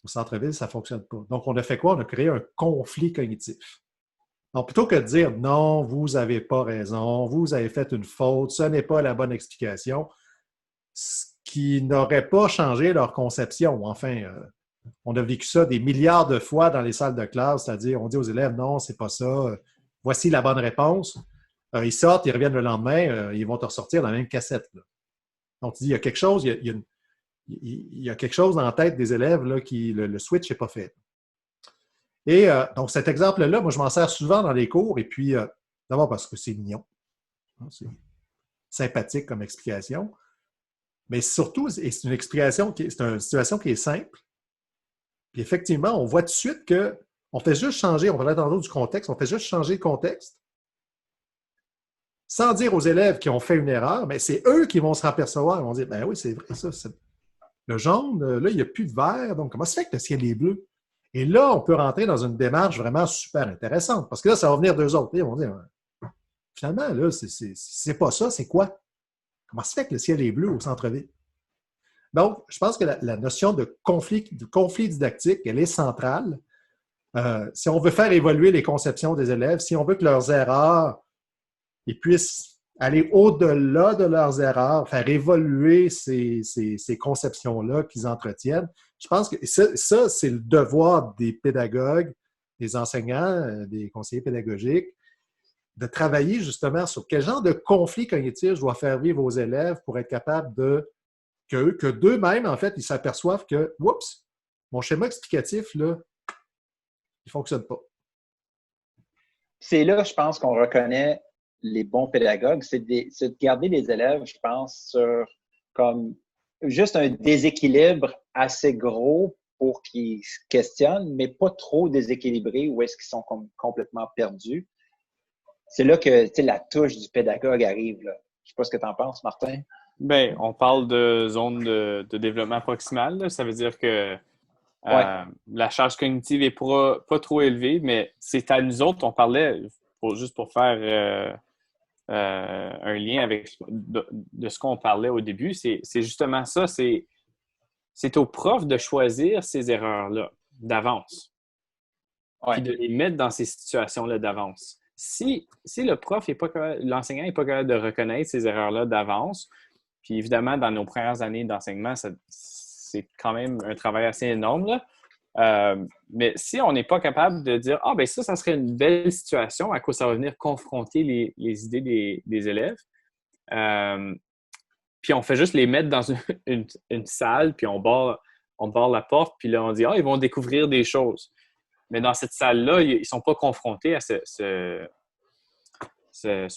au centre-ville, ça ne fonctionne pas. Donc, on a fait quoi? On a créé un conflit cognitif. Donc, plutôt que de dire non, vous n'avez pas raison, vous avez fait une faute, ce n'est pas la bonne explication, ce qui n'aurait pas changé leur conception. Enfin, on a vécu ça des milliards de fois dans les salles de classe, c'est-à-dire on dit aux élèves non, c'est pas ça, voici la bonne réponse. Ils sortent, ils reviennent le lendemain, ils vont te ressortir dans la même cassette. Là. Donc, tu dis, il y a quelque chose, il y a quelque chose dans la tête des élèves là, qui le switch n'est pas fait. Et donc, cet exemple-là, moi, je m'en sers souvent dans les cours, et puis, d'abord parce que c'est mignon, hein, c'est sympathique comme explication, mais surtout, c'est une explication, c'est une situation qui est simple. Puis effectivement, on voit tout de suite qu'on fait juste changer, on parlait tantôt du contexte, on fait juste changer le contexte, sans dire aux élèves qui ont fait une erreur, mais c'est eux qui vont se rapercevoir, ils vont dire, oui, c'est vrai, ça, le jaune, là, il n'y a plus de vert, donc comment ça fait que le ciel est bleu? Et là, on peut rentrer dans une démarche vraiment super intéressante, parce que là, ça va venir d'eux autres. Ils vont dire, finalement, là, c'est pas ça, c'est quoi? Comment ça fait que le ciel est bleu au centre-ville? Donc, je pense que la notion de conflit didactique, elle est centrale. Si on veut faire évoluer les conceptions des élèves, si on veut que leurs erreurs, ils puissent aller au-delà de leurs erreurs, faire évoluer ces conceptions-là qu'ils entretiennent, je pense que ça, c'est le devoir des pédagogues, des enseignants, des conseillers pédagogiques, de travailler justement sur quel genre de conflit cognitif je dois faire vivre aux élèves pour être capable que d'eux-mêmes, en fait, ils s'aperçoivent que, oups, mon schéma explicatif, là, il ne fonctionne pas. C'est là, je pense, qu'on reconnaît les bons pédagogues, c'est de garder les élèves, je pense, sur comme juste un déséquilibre assez gros pour qu'ils se questionnent, mais pas trop déséquilibré où est-ce qu'ils sont complètement perdus. C'est là que la touche du pédagogue arrive. Là. Je ne sais pas ce que tu en penses, Martin. Bien, on parle de zone de développement proximal. Là. Ça veut dire que la charge cognitive n'est pas trop élevée, mais c'est à nous autres, on parlait, juste pour faire un lien avec de ce qu'on parlait au début, c'est justement ça, c'est au prof de choisir ces erreurs-là d'avance, puis de les mettre dans ces situations-là d'avance. Si le prof l'enseignant n'est pas capable de reconnaître ces erreurs-là d'avance, puis évidemment, dans nos premières années d'enseignement, c'est quand même un travail assez énorme, là. Mais si on n'est pas capable de dire « Ah, ben ça serait une belle situation à quoi ça va venir confronter les idées des élèves. Puis on fait juste les mettre dans une salle, puis on barre la porte, puis là, on dit « Ah, ils vont découvrir des choses. » Mais dans cette salle-là, ils ne sont pas confrontés à ce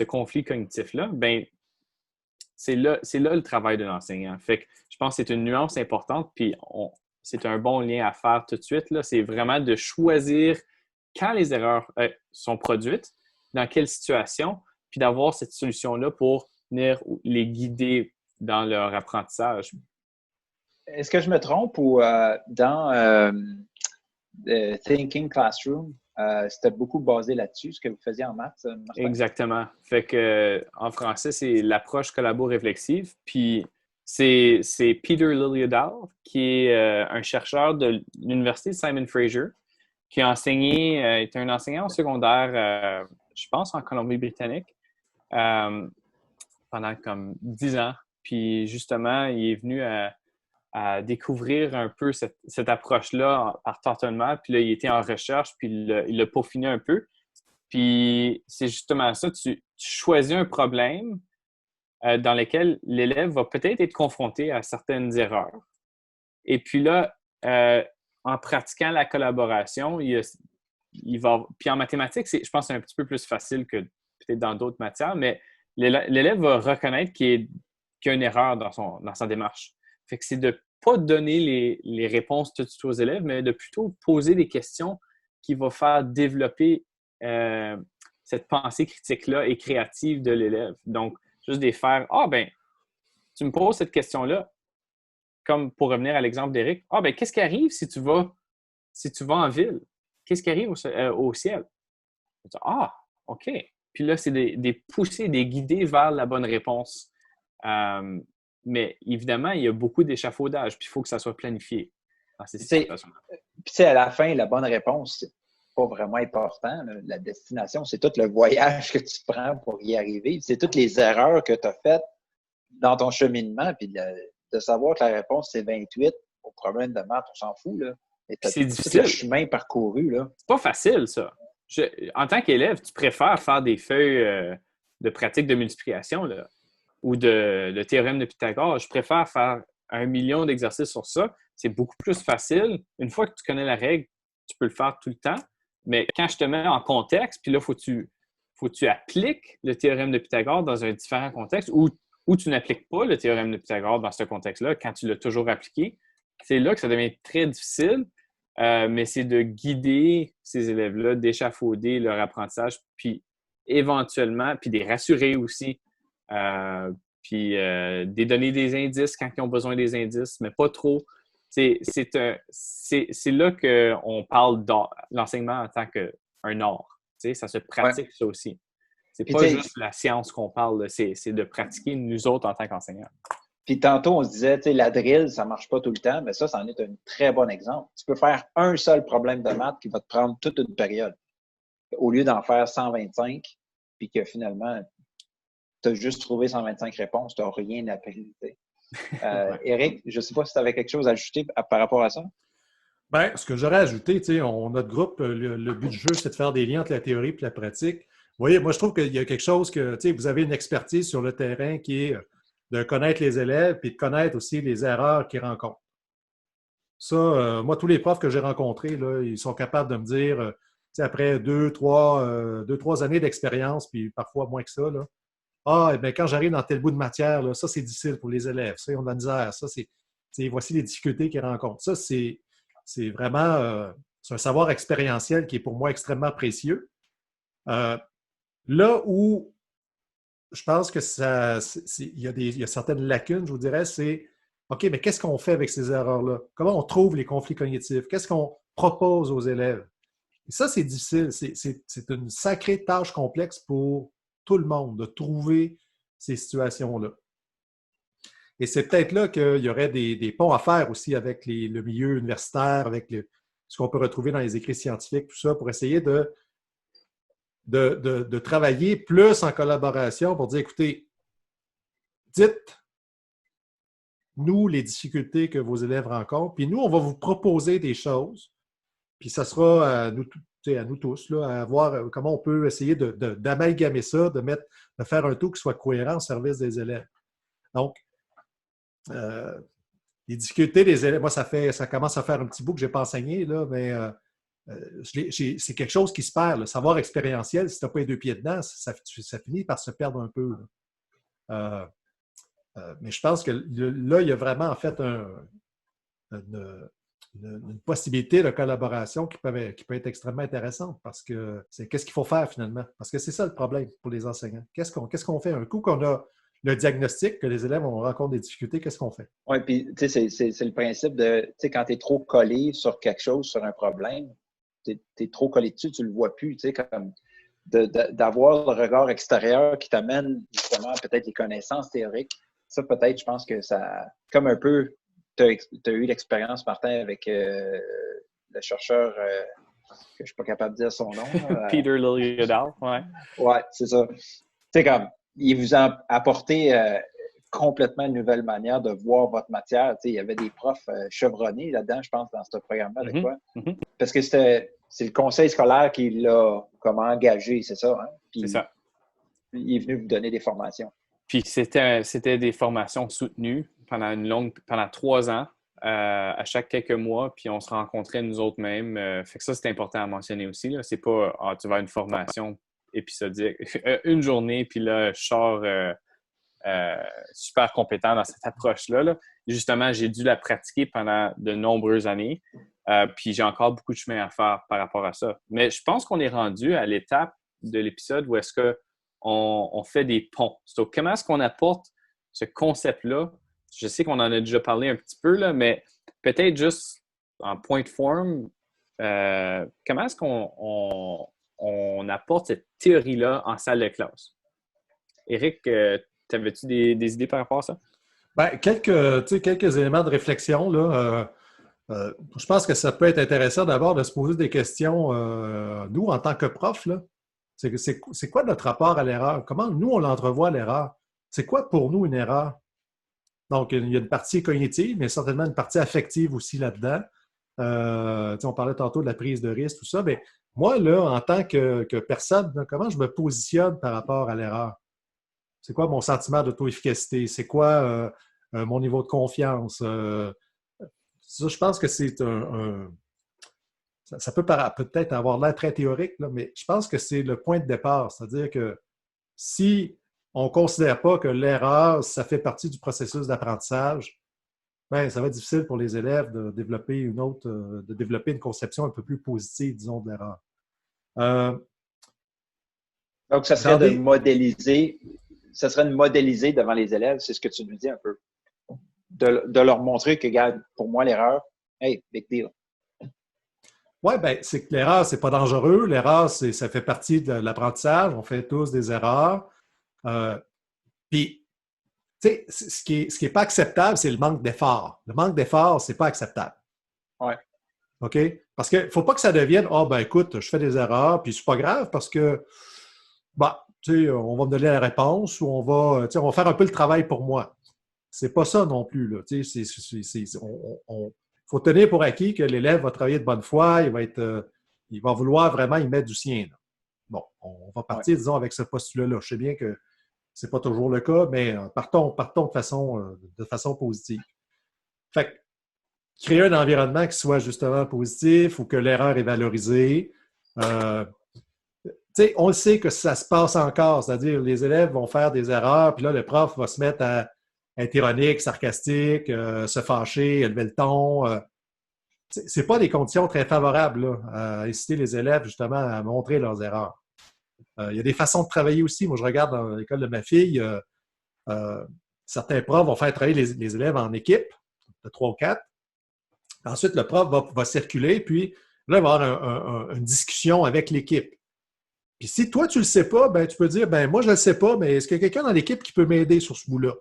conflit cognitif-là. Ben, c'est là le travail de l'enseignant. Fait que je pense que c'est une nuance importante, puis c'est un bon lien à faire tout de suite. Là. C'est vraiment de choisir quand les erreurs sont produites, dans quelle situation, puis d'avoir cette solution-là pour venir les guider dans leur apprentissage. Est-ce que je me trompe ou dans Thinking Classroom, c'était beaucoup basé là-dessus, ce que vous faisiez en maths, Martin? Exactement. Fait que en français, c'est l'approche collabo-réflexive. Puis c'est Peter Liljedahl, qui est un chercheur de l'Université Simon Fraser, qui a enseigné, était un enseignant au secondaire, je pense, en Colombie-Britannique, pendant comme 10 ans. Puis justement, il est venu à découvrir un peu cette approche-là par tâtonnement. Puis là, il était en recherche, puis il l'a peaufiné un peu. Puis c'est justement ça, tu choisis un problème dans lequel l'élève va peut-être être confronté à certaines erreurs. Et puis là, en pratiquant la collaboration, il va... Puis en mathématiques, je pense que c'est un petit peu plus facile que peut-être dans d'autres matières, mais l'élève va reconnaître qu'il y a une erreur dans sa démarche. Fait que c'est de ne pas donner les réponses tout de suite aux élèves, mais de plutôt poser des questions qui vont faire développer cette pensée critique-là et créative de l'élève. Donc, juste de faire « Ah, ben, tu me poses cette question-là, comme pour revenir à l'exemple d'Éric, ah, ben, qu'est-ce qui arrive si tu vas en ville? Qu'est-ce qui arrive au ciel? » Ah, OK. Puis là, c'est des pousser, des guider vers la bonne réponse. Mais évidemment, il y a beaucoup d'échafaudage, puis il faut que ça soit planifié dans ces situations-là. Puis, à la fin, la bonne réponse, c'est pas vraiment important. Là. La destination, c'est tout le voyage que tu prends pour y arriver. C'est toutes les erreurs que tu as faites dans ton cheminement. Puis de savoir que la réponse, c'est 28 au problème de maths, on s'en fout. Là. C'est difficile. Le chemin parcouru. Là. C'est pas facile, ça. En tant qu'élève, tu préfères faire des feuilles de pratique de multiplication là, ou le théorème de Pythagore. Je préfère faire 1 million d'exercices sur ça. C'est beaucoup plus facile. Une fois que tu connais la règle, tu peux le faire tout le temps. Mais quand je te mets en contexte, puis là, faut que tu appliques le théorème de Pythagore dans un différent contexte ou tu n'appliques pas le théorème de Pythagore dans ce contexte-là quand tu l'as toujours appliqué. C'est là que ça devient très difficile. Mais c'est de guider ces élèves-là, d'échafauder leur apprentissage, puis éventuellement, puis de les rassurer aussi, puis de donner des indices quand ils ont besoin des indices, mais pas trop. C'est là qu'on parle de l'enseignement en tant qu'un art. Ça se pratique, ça aussi. C'est pas juste la science qu'on parle, c'est de pratiquer nous autres en tant qu'enseignants. Puis tantôt, on se disait, la drill, ça ne marche pas tout le temps, mais ça en est un très bon exemple. Tu peux faire un seul problème de maths qui va te prendre toute une période, au lieu d'en faire 125, puis que finalement, tu as juste trouvé 125 réponses, tu n'as rien appris. Éric, je ne sais pas si tu avais quelque chose à ajouter par rapport à ça. Bien, ce que j'aurais ajouté, notre groupe, le but du jeu, c'est de faire des liens entre la théorie et la pratique. Vous voyez, moi, je trouve qu'il y a quelque chose que, vous avez une expertise sur le terrain qui est de connaître les élèves et de connaître aussi les erreurs qu'ils rencontrent. Ça, moi, tous les profs que j'ai rencontrés, là, ils sont capables de me dire, après 2-3 années d'expérience, puis parfois moins que ça, là, ah, bien, quand j'arrive dans tel bout de matière, là, ça, c'est difficile pour les élèves. Ça, ils ont de la misère. Ça, voici les difficultés qu'ils rencontrent. Ça, c'est vraiment c'est un savoir expérientiel qui est pour moi extrêmement précieux. Là où je pense que il y a certaines lacunes, je vous dirais, c'est OK, mais qu'est-ce qu'on fait avec ces erreurs-là? Comment on trouve les conflits cognitifs? Qu'est-ce qu'on propose aux élèves? Et ça, c'est difficile. C'est une sacrée tâche complexe pour tout le monde de trouver ces situations-là. Et c'est peut-être là qu'il y aurait des ponts à faire aussi avec le milieu universitaire, avec ce qu'on peut retrouver dans les écrits scientifiques, tout ça, pour essayer de travailler plus en collaboration pour dire, écoutez, dites-nous les difficultés que vos élèves rencontrent, puis nous, on va vous proposer des choses, puis ça sera à nous tous, là, à voir comment on peut essayer d'amalgamer ça, de faire un tout qui soit cohérent au service des élèves. Donc, les difficultés des élèves, moi, ça commence à faire un petit bout que je n'ai pas enseigné, là, mais c'est quelque chose qui se perd. Le savoir expérientiel, si tu n'as pas les 2 pieds dedans, ça finit par se perdre un peu. Mais je pense que là, il y a vraiment en fait une possibilité de collaboration qui peut être extrêmement intéressante parce que c'est qu'est-ce qu'il faut faire finalement? Parce que c'est ça le problème pour les enseignants. Qu'est-ce qu'on fait? Un coup qu'on a le diagnostic, que les élèves rencontrent des difficultés, qu'est-ce qu'on fait? Oui, puis tu sais, c'est le principe de, tu sais, quand tu es trop collé sur quelque chose, sur un problème, tu es trop collé dessus, tu le vois plus, tu sais, comme d'avoir le regard extérieur qui t'amène justement peut-être les connaissances théoriques. Ça, peut-être, je pense que ça, comme un peu, tu as eu l'expérience, Martin, avec le chercheur, que je ne suis pas capable de dire son nom. Peter Liljedahl, ouais. Ouais, c'est ça. Tu sais, comme, il vous a apporté complètement une nouvelle manière de voir votre matière. Tu sais, il y avait des profs chevronnés là-dedans, je pense, dans ce programme-là avec toi. Parce que c'est le conseil scolaire qui l'a comment engagé, c'est ça, hein? Puis, c'est ça. Il est venu vous donner des formations. Puis c'était des formations soutenues pendant 3 ans, à chaque quelques mois, puis on se rencontrait nous autres mêmes. Fait que ça, c'est important à mentionner aussi. Là. C'est pas tu vas à une formation épisodique, une journée, puis là, je sors super compétent dans cette approche-là. Là. Justement, j'ai dû la pratiquer pendant de nombreuses années, puis j'ai encore beaucoup de chemin à faire par rapport à ça. Mais je pense qu'on est rendu à l'étape de l'épisode où est-ce qu'on fait des ponts. Donc, comment est-ce qu'on apporte ce concept-là? Je sais qu'on en a déjà parlé un petit peu, là, mais peut-être juste en point de forme, comment est-ce qu'on apporte cette théorie-là en salle de classe? Éric, t'avais-tu des idées par rapport à ça? Bien, quelques éléments de réflexion. Là, je pense que ça peut être intéressant d'abord de se poser des questions, nous, en tant que prof, là. C'est quoi notre rapport à l'erreur? Comment nous, on l'entrevoit l'erreur? C'est quoi pour nous une erreur? Donc, il y a une partie cognitive, mais certainement une partie affective aussi là-dedans. On parlait tantôt de la prise de risque, tout ça. Mais moi, là, en tant que personne, là, comment je me positionne par rapport à l'erreur? C'est quoi mon sentiment d'auto-efficacité? C'est quoi mon niveau de confiance? Ça, je pense que c'est ça peut peut-être avoir l'air très théorique, là, mais je pense que c'est le point de départ. C'est-à-dire que si on ne considère pas que l'erreur, ça fait partie du processus d'apprentissage, bien, ça va être difficile pour les élèves de développer une conception un peu plus positive, disons, de l'erreur. Donc, ça serait de modéliser devant les élèves, c'est ce que tu nous dis un peu. De leur montrer que, regarde, pour moi, l'erreur, hey, big deal. Oui, bien, c'est que l'erreur, c'est pas dangereux. L'erreur, ça fait partie de l'apprentissage. On fait tous des erreurs. Puis, tu sais, ce qui est pas acceptable, c'est le manque d'effort. Le manque d'effort, c'est pas acceptable. Oui. OK? Parce qu'il ne faut pas que ça devienne ben écoute, je fais des erreurs, puis c'est pas grave parce que, tu sais, on va me donner la réponse ou on va faire un peu le travail pour moi. C'est pas ça non plus, là. Tu sais, faut tenir pour acquis que l'élève va travailler de bonne foi, il va vouloir vraiment y mettre du sien. Là. Bon, on va partir, disons, avec ce postulat-là. Je sais bien que ce n'est pas toujours le cas, mais partons de façon positive. Fait que, créer un environnement qui soit justement positif ou que l'erreur est valorisée. On le sait que ça se passe encore, c'est-à-dire les élèves vont faire des erreurs, puis là, le prof va se mettre à être ironique, sarcastique, se fâcher, élever le ton. C'est pas des conditions très favorables là, à inciter les élèves justement à montrer leurs erreurs. Il y a des façons de travailler aussi. Moi, je regarde dans l'école de ma fille, certains profs vont faire travailler les élèves en équipe de 3 ou 4. Ensuite, le prof va circuler, puis là, il va y avoir une discussion avec l'équipe. Puis si toi, tu ne le sais pas, ben, tu peux dire, ben moi, je ne le sais pas, mais est-ce qu'il y a quelqu'un dans l'équipe qui peut m'aider sur ce bout-là?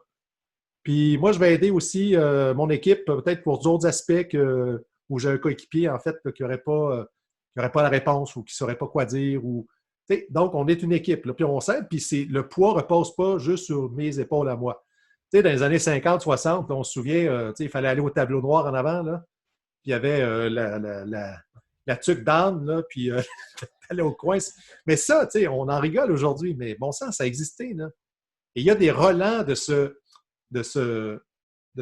Puis moi, je vais aider aussi mon équipe, peut-être pour d'autres aspects où j'ai un coéquipier, en fait, qui n'aurait pas la réponse ou qui ne saurait pas quoi dire. Donc, on est une équipe. Là, puis on s'aide, puis le poids ne repose pas juste sur mes épaules à moi. Dans les années 50, 60, on se souvient, il fallait aller au tableau noir en avant, là. Puis il y avait la tuque d'âne, là, puis aller au coin. Mais ça, on en rigole aujourd'hui, mais bon sang, ça existait, là. Et il y a des relents de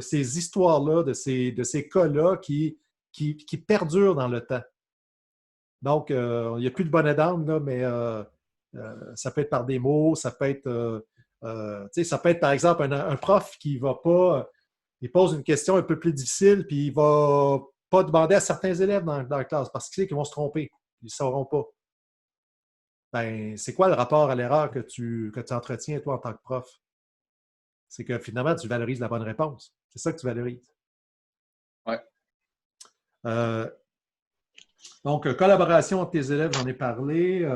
ces histoires-là, de ces cas-là qui perdurent dans le temps. Donc, il n'y a plus de bonnet d'âne, là, mais ça peut être par des mots, ça peut être, par exemple, un prof qui va pas, il pose une question un peu plus difficile, puis il va pas demander à certains élèves dans la classe parce qu'ils savent qu'ils vont se tromper. Ils ne sauront pas. Ben, c'est quoi le rapport à l'erreur que tu entretiens, toi, en tant que prof? C'est que finalement, tu valorises la bonne réponse. C'est ça que tu valorises. Ouais. Donc, collaboration entre tes élèves, j'en ai parlé.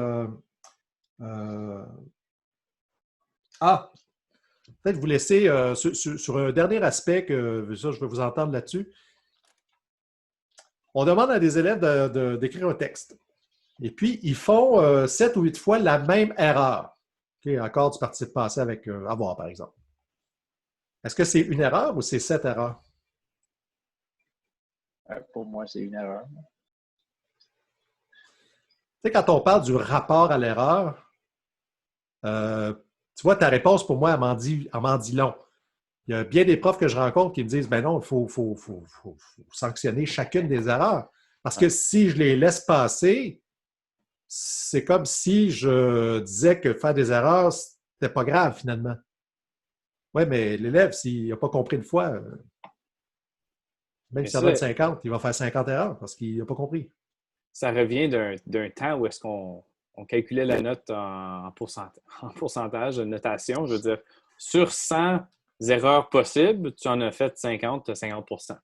Peut-être vous laisser sur un dernier aspect que ça, je veux vous entendre là-dessus. On demande à des élèves d'écrire un texte. Et puis, ils font 7 ou 8 fois la même erreur. Okay, encore du participe passé avec avoir, par exemple. Est-ce que c'est une erreur ou c'est 7 erreurs? Pour moi, c'est une erreur. Tu sais, quand on parle du rapport à l'erreur, tu vois, ta réponse, pour moi, elle m'en dit long. Il y a bien des profs que je rencontre qui me disent, ben non, il faut sanctionner chacune des erreurs. Parce que si je les laisse passer, c'est comme si je disais que faire des erreurs, c'était pas grave, finalement. Oui, mais l'élève, s'il n'a pas compris une fois, même s'il en donne 50, il va faire 50 erreurs parce qu'il n'a pas compris. Ça revient d'un temps où est-ce qu'on calculait la note en pourcentage de notation. Je veux dire, sur 100 erreurs possibles, tu en as fait 50, tu as 50%.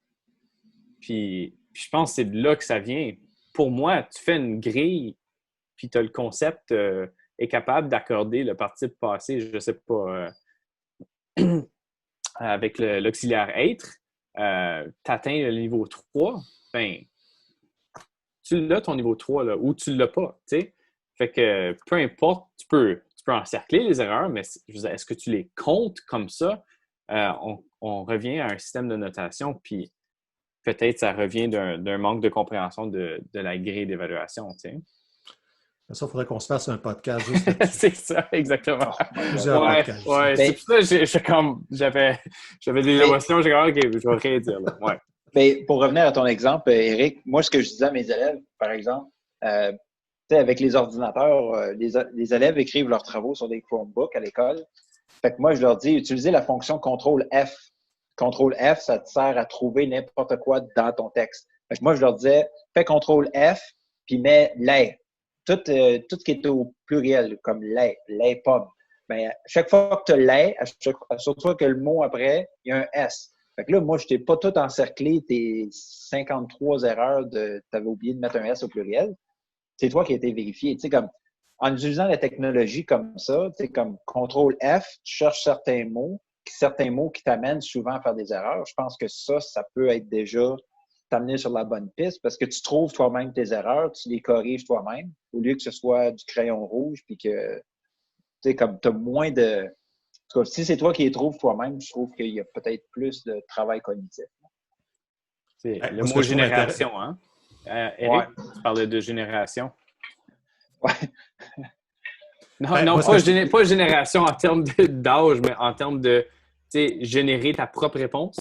Puis je pense que c'est de là que ça vient. Pour moi, tu fais une grille, puis tu as le concept est capable d'accorder le participe passé, je ne sais pas, avec l'auxiliaire être, tu atteins le niveau 3, ben, tu l'as ton niveau 3 là, ou tu ne l'as pas. T'sais? Fait que peu importe, tu peux encercler les erreurs, mais est-ce que tu les comptes comme ça? On revient à un système de notation, puis peut-être ça revient d'un manque de compréhension de la grille d'évaluation. T'sais. Ça, il faudrait qu'on se fasse un podcast juste là-dessus. C'est ça, exactement. Plusieurs podcasts. Ouais, c'est pour ça que j'avais des émotions, j'ai dit, OK, je vais rien dire. Là. Ouais. Mais pour revenir à ton exemple, Éric, moi, ce que je disais à mes élèves, par exemple, avec les ordinateurs, les élèves écrivent leurs travaux sur des Chromebooks à l'école. Fait que moi, je leur dis, utilisez la fonction CTRL-F. CTRL-F, ça te sert à trouver n'importe quoi dans ton texte. Fait que moi, je leur disais, fais CTRL-F, puis mets les. Tout ce qui est au pluriel, comme les pommes. Ben, chaque fois que tu as les, à chaque fois que le mot après, il y a un S. Fait que là, moi, je t'ai pas tout encerclé tes 53 erreurs tu avais oublié de mettre un S au pluriel. C'est toi qui as été vérifié. Tu sais, comme, en utilisant la technologie comme ça, tu sais, comme CTRL F, tu cherches certains mots qui t'amènent souvent à faire des erreurs. Je pense que ça peut être déjà t'amener sur la bonne piste parce que tu trouves toi-même tes erreurs, tu les corriges toi-même, au lieu que ce soit du crayon rouge, puis que, tu sais, comme tu as moins de... En tout cas, si c'est toi qui les trouves toi-même, je trouve qu'il y a peut-être plus de travail cognitif. C'est le mot génération, hein? Éric, tu parlais de génération. Ouais. Non, pas génération en termes d'âge, mais en termes de générer ta propre réponse.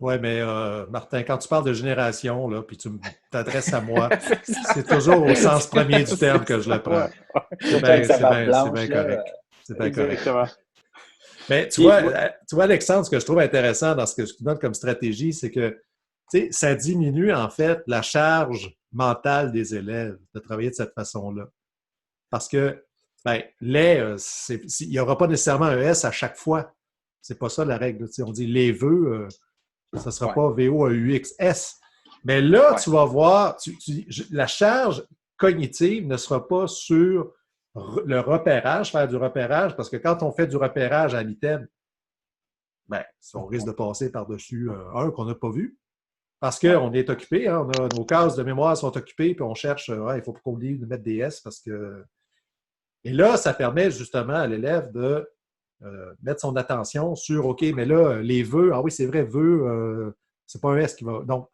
Oui, mais Martin, quand tu parles de génération, là, puis tu t'adresses à moi, c'est toujours au sens premier du terme que je le prends. C'est bien correct. C'est bien correct. Mais tu vois, Alexandre, ce que je trouve intéressant dans ce que tu donnes comme stratégie, c'est que ça diminue en fait la charge mentale des élèves de travailler de cette façon-là. Parce que il n'y aura pas nécessairement un S à chaque fois. C'est pas ça la règle. On dit les vœux, ça ne sera pas VOAUXS. Mais là, tu vas voir, la charge cognitive ne sera pas sur le repérage, faire du repérage, parce que quand on fait du repérage à l'item, on risque de passer par-dessus un qu'on n'a pas vu. Parce qu'on est occupé, hein, nos cases de mémoire sont occupées, puis on cherche, il faut pas oublier de mettre des S parce que. Et là, ça permet justement à l'élève de mettre son attention sur OK, mais là, les vœux, oui, c'est vrai, vœux, c'est pas un S qui va. Donc,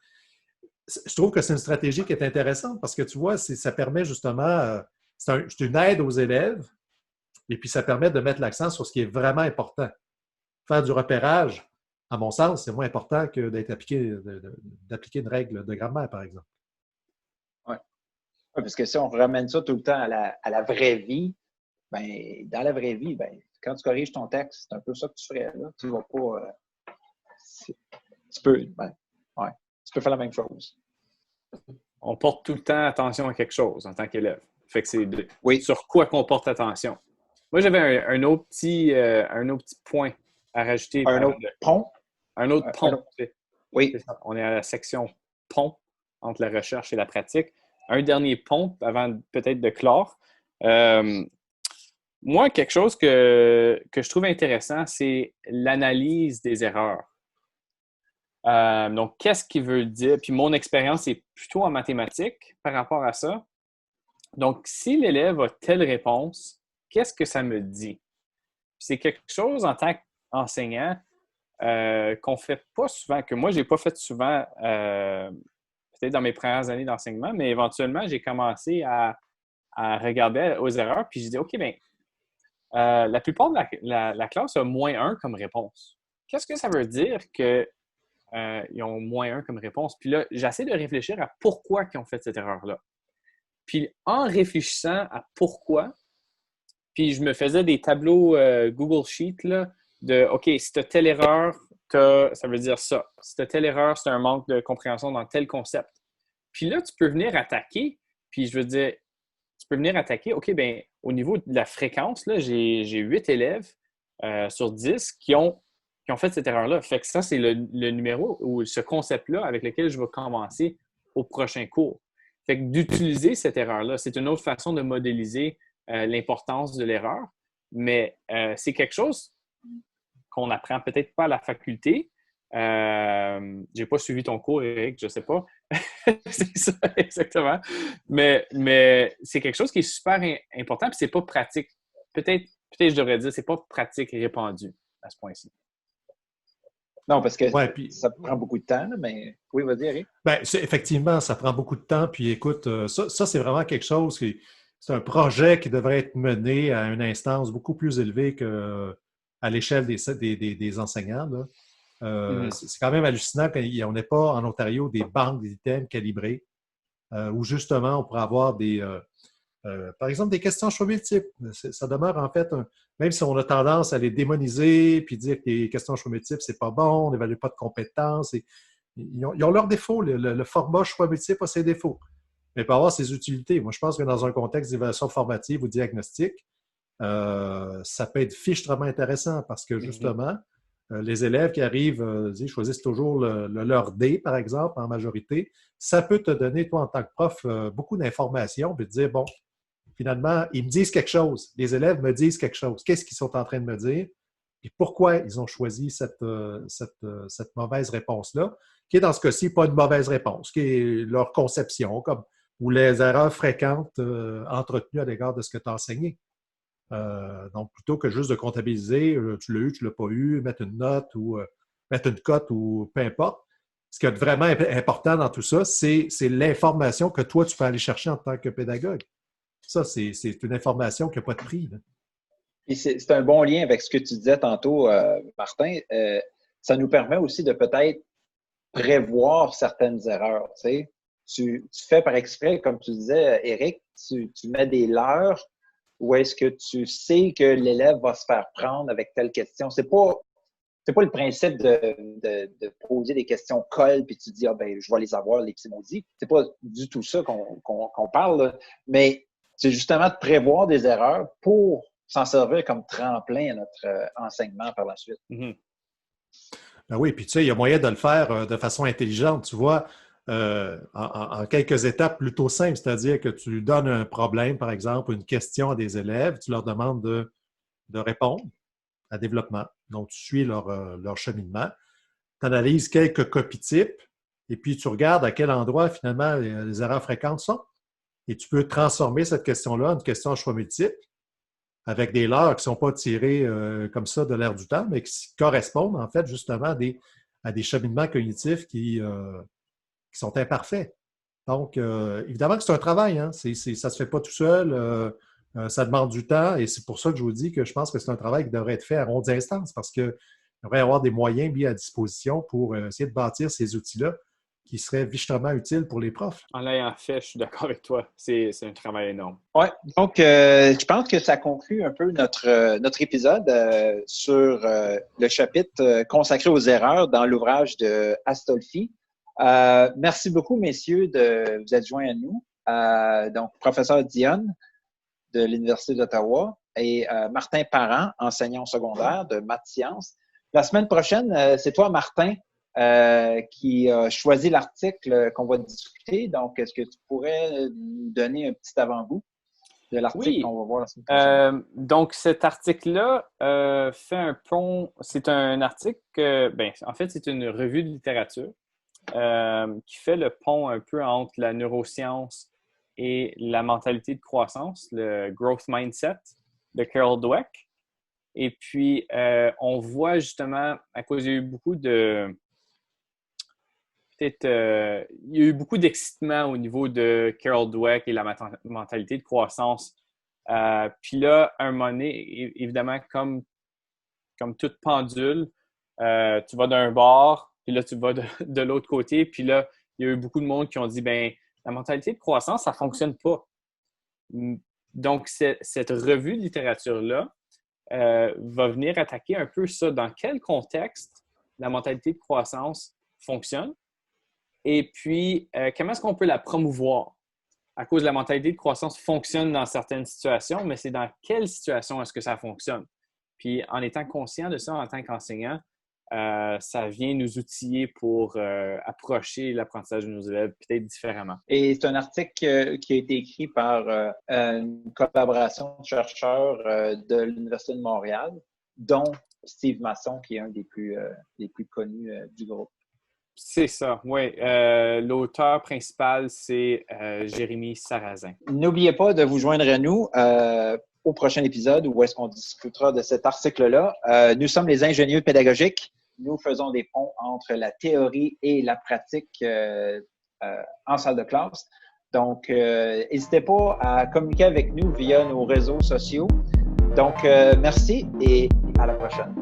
je trouve que c'est une stratégie qui est intéressante parce que tu vois, ça permet justement, c'est une aide aux élèves et puis ça permet de mettre l'accent sur ce qui est vraiment important. Faire du repérage, à mon sens, c'est moins important que d'appliquer une règle de grammaire, par exemple. Oui. Parce que si on ramène ça tout le temps à la vraie vie, dans la vraie vie, quand tu corriges ton texte, c'est un peu ça que tu ferais. Là. Tu vas pas. Tu tu peux faire la même chose. On porte tout le temps attention à quelque chose en tant qu'élève. Fait que c'est Oui. sur quoi qu'on porte attention. Moi, j'avais un autre petit point à rajouter. Un autre pont. Un autre pont. Oui. C'est ça. On est à la section pont entre la recherche et la pratique. Un dernier pont avant peut-être de clore. Moi, quelque chose que je trouve intéressant, c'est l'analyse des erreurs. Donc, qu'est-ce qu'il veut dire? Puis mon expérience est plutôt en mathématiques par rapport à ça. Donc, si l'élève a telle réponse, qu'est-ce que ça me dit? C'est quelque chose en tant qu'enseignant qu'on ne fait pas souvent, que moi, je n'ai pas fait souvent, peut-être dans mes premières années d'enseignement, mais éventuellement, j'ai commencé à regarder aux erreurs, puis j'ai dit, OK, bien, la plupart de la classe a -1 comme réponse. Qu'est-ce que ça veut dire qu'ils ont -1 comme réponse? Puis là, j'essaie de réfléchir à pourquoi ils ont fait cette erreur-là. Puis en réfléchissant à pourquoi, puis je me faisais des tableaux Google Sheet là, de OK, si tu as telle erreur, ça veut dire ça. Si tu as telle erreur, c'est un manque de compréhension dans tel concept. Puis là, tu peux venir attaquer, puis je veux dire, tu peux venir attaquer, OK, bien, au niveau de la fréquence, là, j'ai 8 élèves sur 10 qui ont fait cette erreur-là. Fait que ça, c'est le numéro ou ce concept-là avec lequel je vais commencer au prochain cours. Fait que d'utiliser cette erreur-là, c'est une autre façon de modéliser l'importance de l'erreur, mais c'est quelque chose qu'on n'apprend peut-être pas à la faculté. J'ai pas suivi ton cours, Eric, je sais pas. C'est ça, exactement. Mais c'est quelque chose qui est super important, puis c'est pas pratique. Peut-être je devrais dire, c'est pas pratique et répandu à ce point-ci. Non, parce que ça prend beaucoup de temps, mais oui, vas-y, Eric. Bien, effectivement, ça prend beaucoup de temps. Puis écoute, ça c'est vraiment quelque chose c'est un projet qui devrait être mené à une instance beaucoup plus élevée qu'à l'échelle des enseignants. Là. C'est quand même hallucinant qu'on n'ait pas en Ontario des banques d'items calibrées où justement on pourrait avoir par exemple, des questions choix multiples. Ça demeure en fait, même si on a tendance à les démoniser puis dire que les questions choix multiples, c'est pas bon, on n'évalue pas de compétences. Ils ont leurs défauts. Le format choix multiple a ses défauts, mais peut avoir ses utilités. Moi, je pense que dans un contexte d'évaluation formative ou diagnostique, ça peut être fichtrement intéressant parce que justement, les élèves qui arrivent choisissent toujours leur D, par exemple, en majorité. Ça peut te donner, toi, en tant que prof, beaucoup d'informations puis te dire, bon, finalement, ils me disent quelque chose. Les élèves me disent quelque chose. Qu'est-ce qu'ils sont en train de me dire? Et pourquoi ils ont choisi cette mauvaise réponse-là, qui est dans ce cas-ci pas une mauvaise réponse, qui est leur conception, ou les erreurs fréquentes entretenues à l'égard de ce que tu as enseigné. Donc, plutôt que juste de comptabiliser, tu l'as eu, tu ne l'as pas eu, mettre une note ou mettre une cote ou peu importe. Ce qui est vraiment important dans tout ça, c'est l'information que toi, tu peux aller chercher en tant que pédagogue. Ça, c'est une information qui n'a pas de prix. Là. Et c'est un bon lien avec ce que tu disais tantôt, Martin. Ça nous permet aussi de peut-être prévoir certaines erreurs. Tu sais. Tu fais par exprès, comme tu disais, Eric, tu mets des leurres où est-ce que tu sais que l'élève va se faire prendre avec telle question. C'est pas le principe de poser des questions colle puis tu dis ah ben je vais les avoir les petits maudits. C'est pas du tout ça qu'on parle, là. Mais c'est justement de prévoir des erreurs pour s'en servir comme tremplin à notre enseignement par la suite. Ben oui, puis tu sais, il y a moyen de le faire de façon intelligente, tu vois, en quelques étapes plutôt simples, c'est-à-dire que tu donnes un problème, par exemple, une question à des élèves, tu leur demandes de répondre à développement. Donc, tu suis leur cheminement, tu analyses quelques copies types et puis tu regardes à quel endroit, finalement, les erreurs fréquentes sont. Et tu peux transformer cette question-là en une question à choix multiple avec des leurres qui ne sont pas tirées comme ça de l'air du temps, mais qui correspondent, en fait, justement à des cheminements cognitifs qui sont imparfaits. Donc, évidemment que c'est un travail. Hein? Ça ne se fait pas tout seul. Ça demande du temps et c'est pour ça que je vous dis que je pense que c'est un travail qui devrait être fait à rondes instances parce qu'il devrait y avoir des moyens mis à disposition pour essayer de bâtir ces outils-là qui seraient vichement utiles pour les profs. En l'ayant fait, je suis d'accord avec toi. C'est un travail énorme. Oui, donc je pense que ça conclut un peu notre épisode sur le chapitre consacré aux erreurs dans l'ouvrage de Astolfi. Merci beaucoup, messieurs, de vous être joints à nous. Donc, professeur Dionne de l'Université d'Ottawa et Martin Parent, enseignant au secondaire de maths sciences. La semaine prochaine, c'est toi, Martin, qui a choisi l'article qu'on va discuter. Donc, est-ce que tu pourrais nous donner un petit avant-goût de l'article qu'on va voir la semaine prochaine? Donc, cet article-là fait un pont. C'est un article, en fait, c'est une revue de littérature qui fait le pont un peu entre la neuroscience et la mentalité de croissance, le growth mindset de Carol Dweck. Et puis, on voit justement, à cause il y a eu beaucoup de... il y a eu beaucoup d'excitement au niveau de Carol Dweck et la mentalité de croissance. Puis là, à un moment donné, évidemment, comme toute pendule, tu vas d'un bord, puis là, tu vas de l'autre côté. Puis là, il y a eu beaucoup de monde qui ont dit, la mentalité de croissance, ça ne fonctionne pas. Donc, cette revue de littérature-là va venir attaquer un peu ça. Dans quel contexte la mentalité de croissance fonctionne? Et puis, comment est-ce qu'on peut la promouvoir? À cause de la mentalité de croissance fonctionne dans certaines situations, mais c'est dans quelle situation est-ce que ça fonctionne? Puis, en étant conscient de ça en tant qu'enseignant, ça vient nous outiller pour approcher l'apprentissage de nos élèves peut-être différemment. Et c'est un article qui a été écrit par une collaboration de chercheurs de l'Université de Montréal, dont Steve Masson, qui est un des plus connus du groupe. C'est ça, oui. L'auteur principal, c'est Jérémy Sarrazin. N'oubliez pas de vous joindre à nous au prochain épisode où est-ce qu'on discutera de cet article-là. Nous sommes les ingénieurs pédagogiques. Nous faisons des ponts entre la théorie et la pratique en salle de classe. Donc, n'hésitez pas à communiquer avec nous via nos réseaux sociaux. Donc, merci et à la prochaine.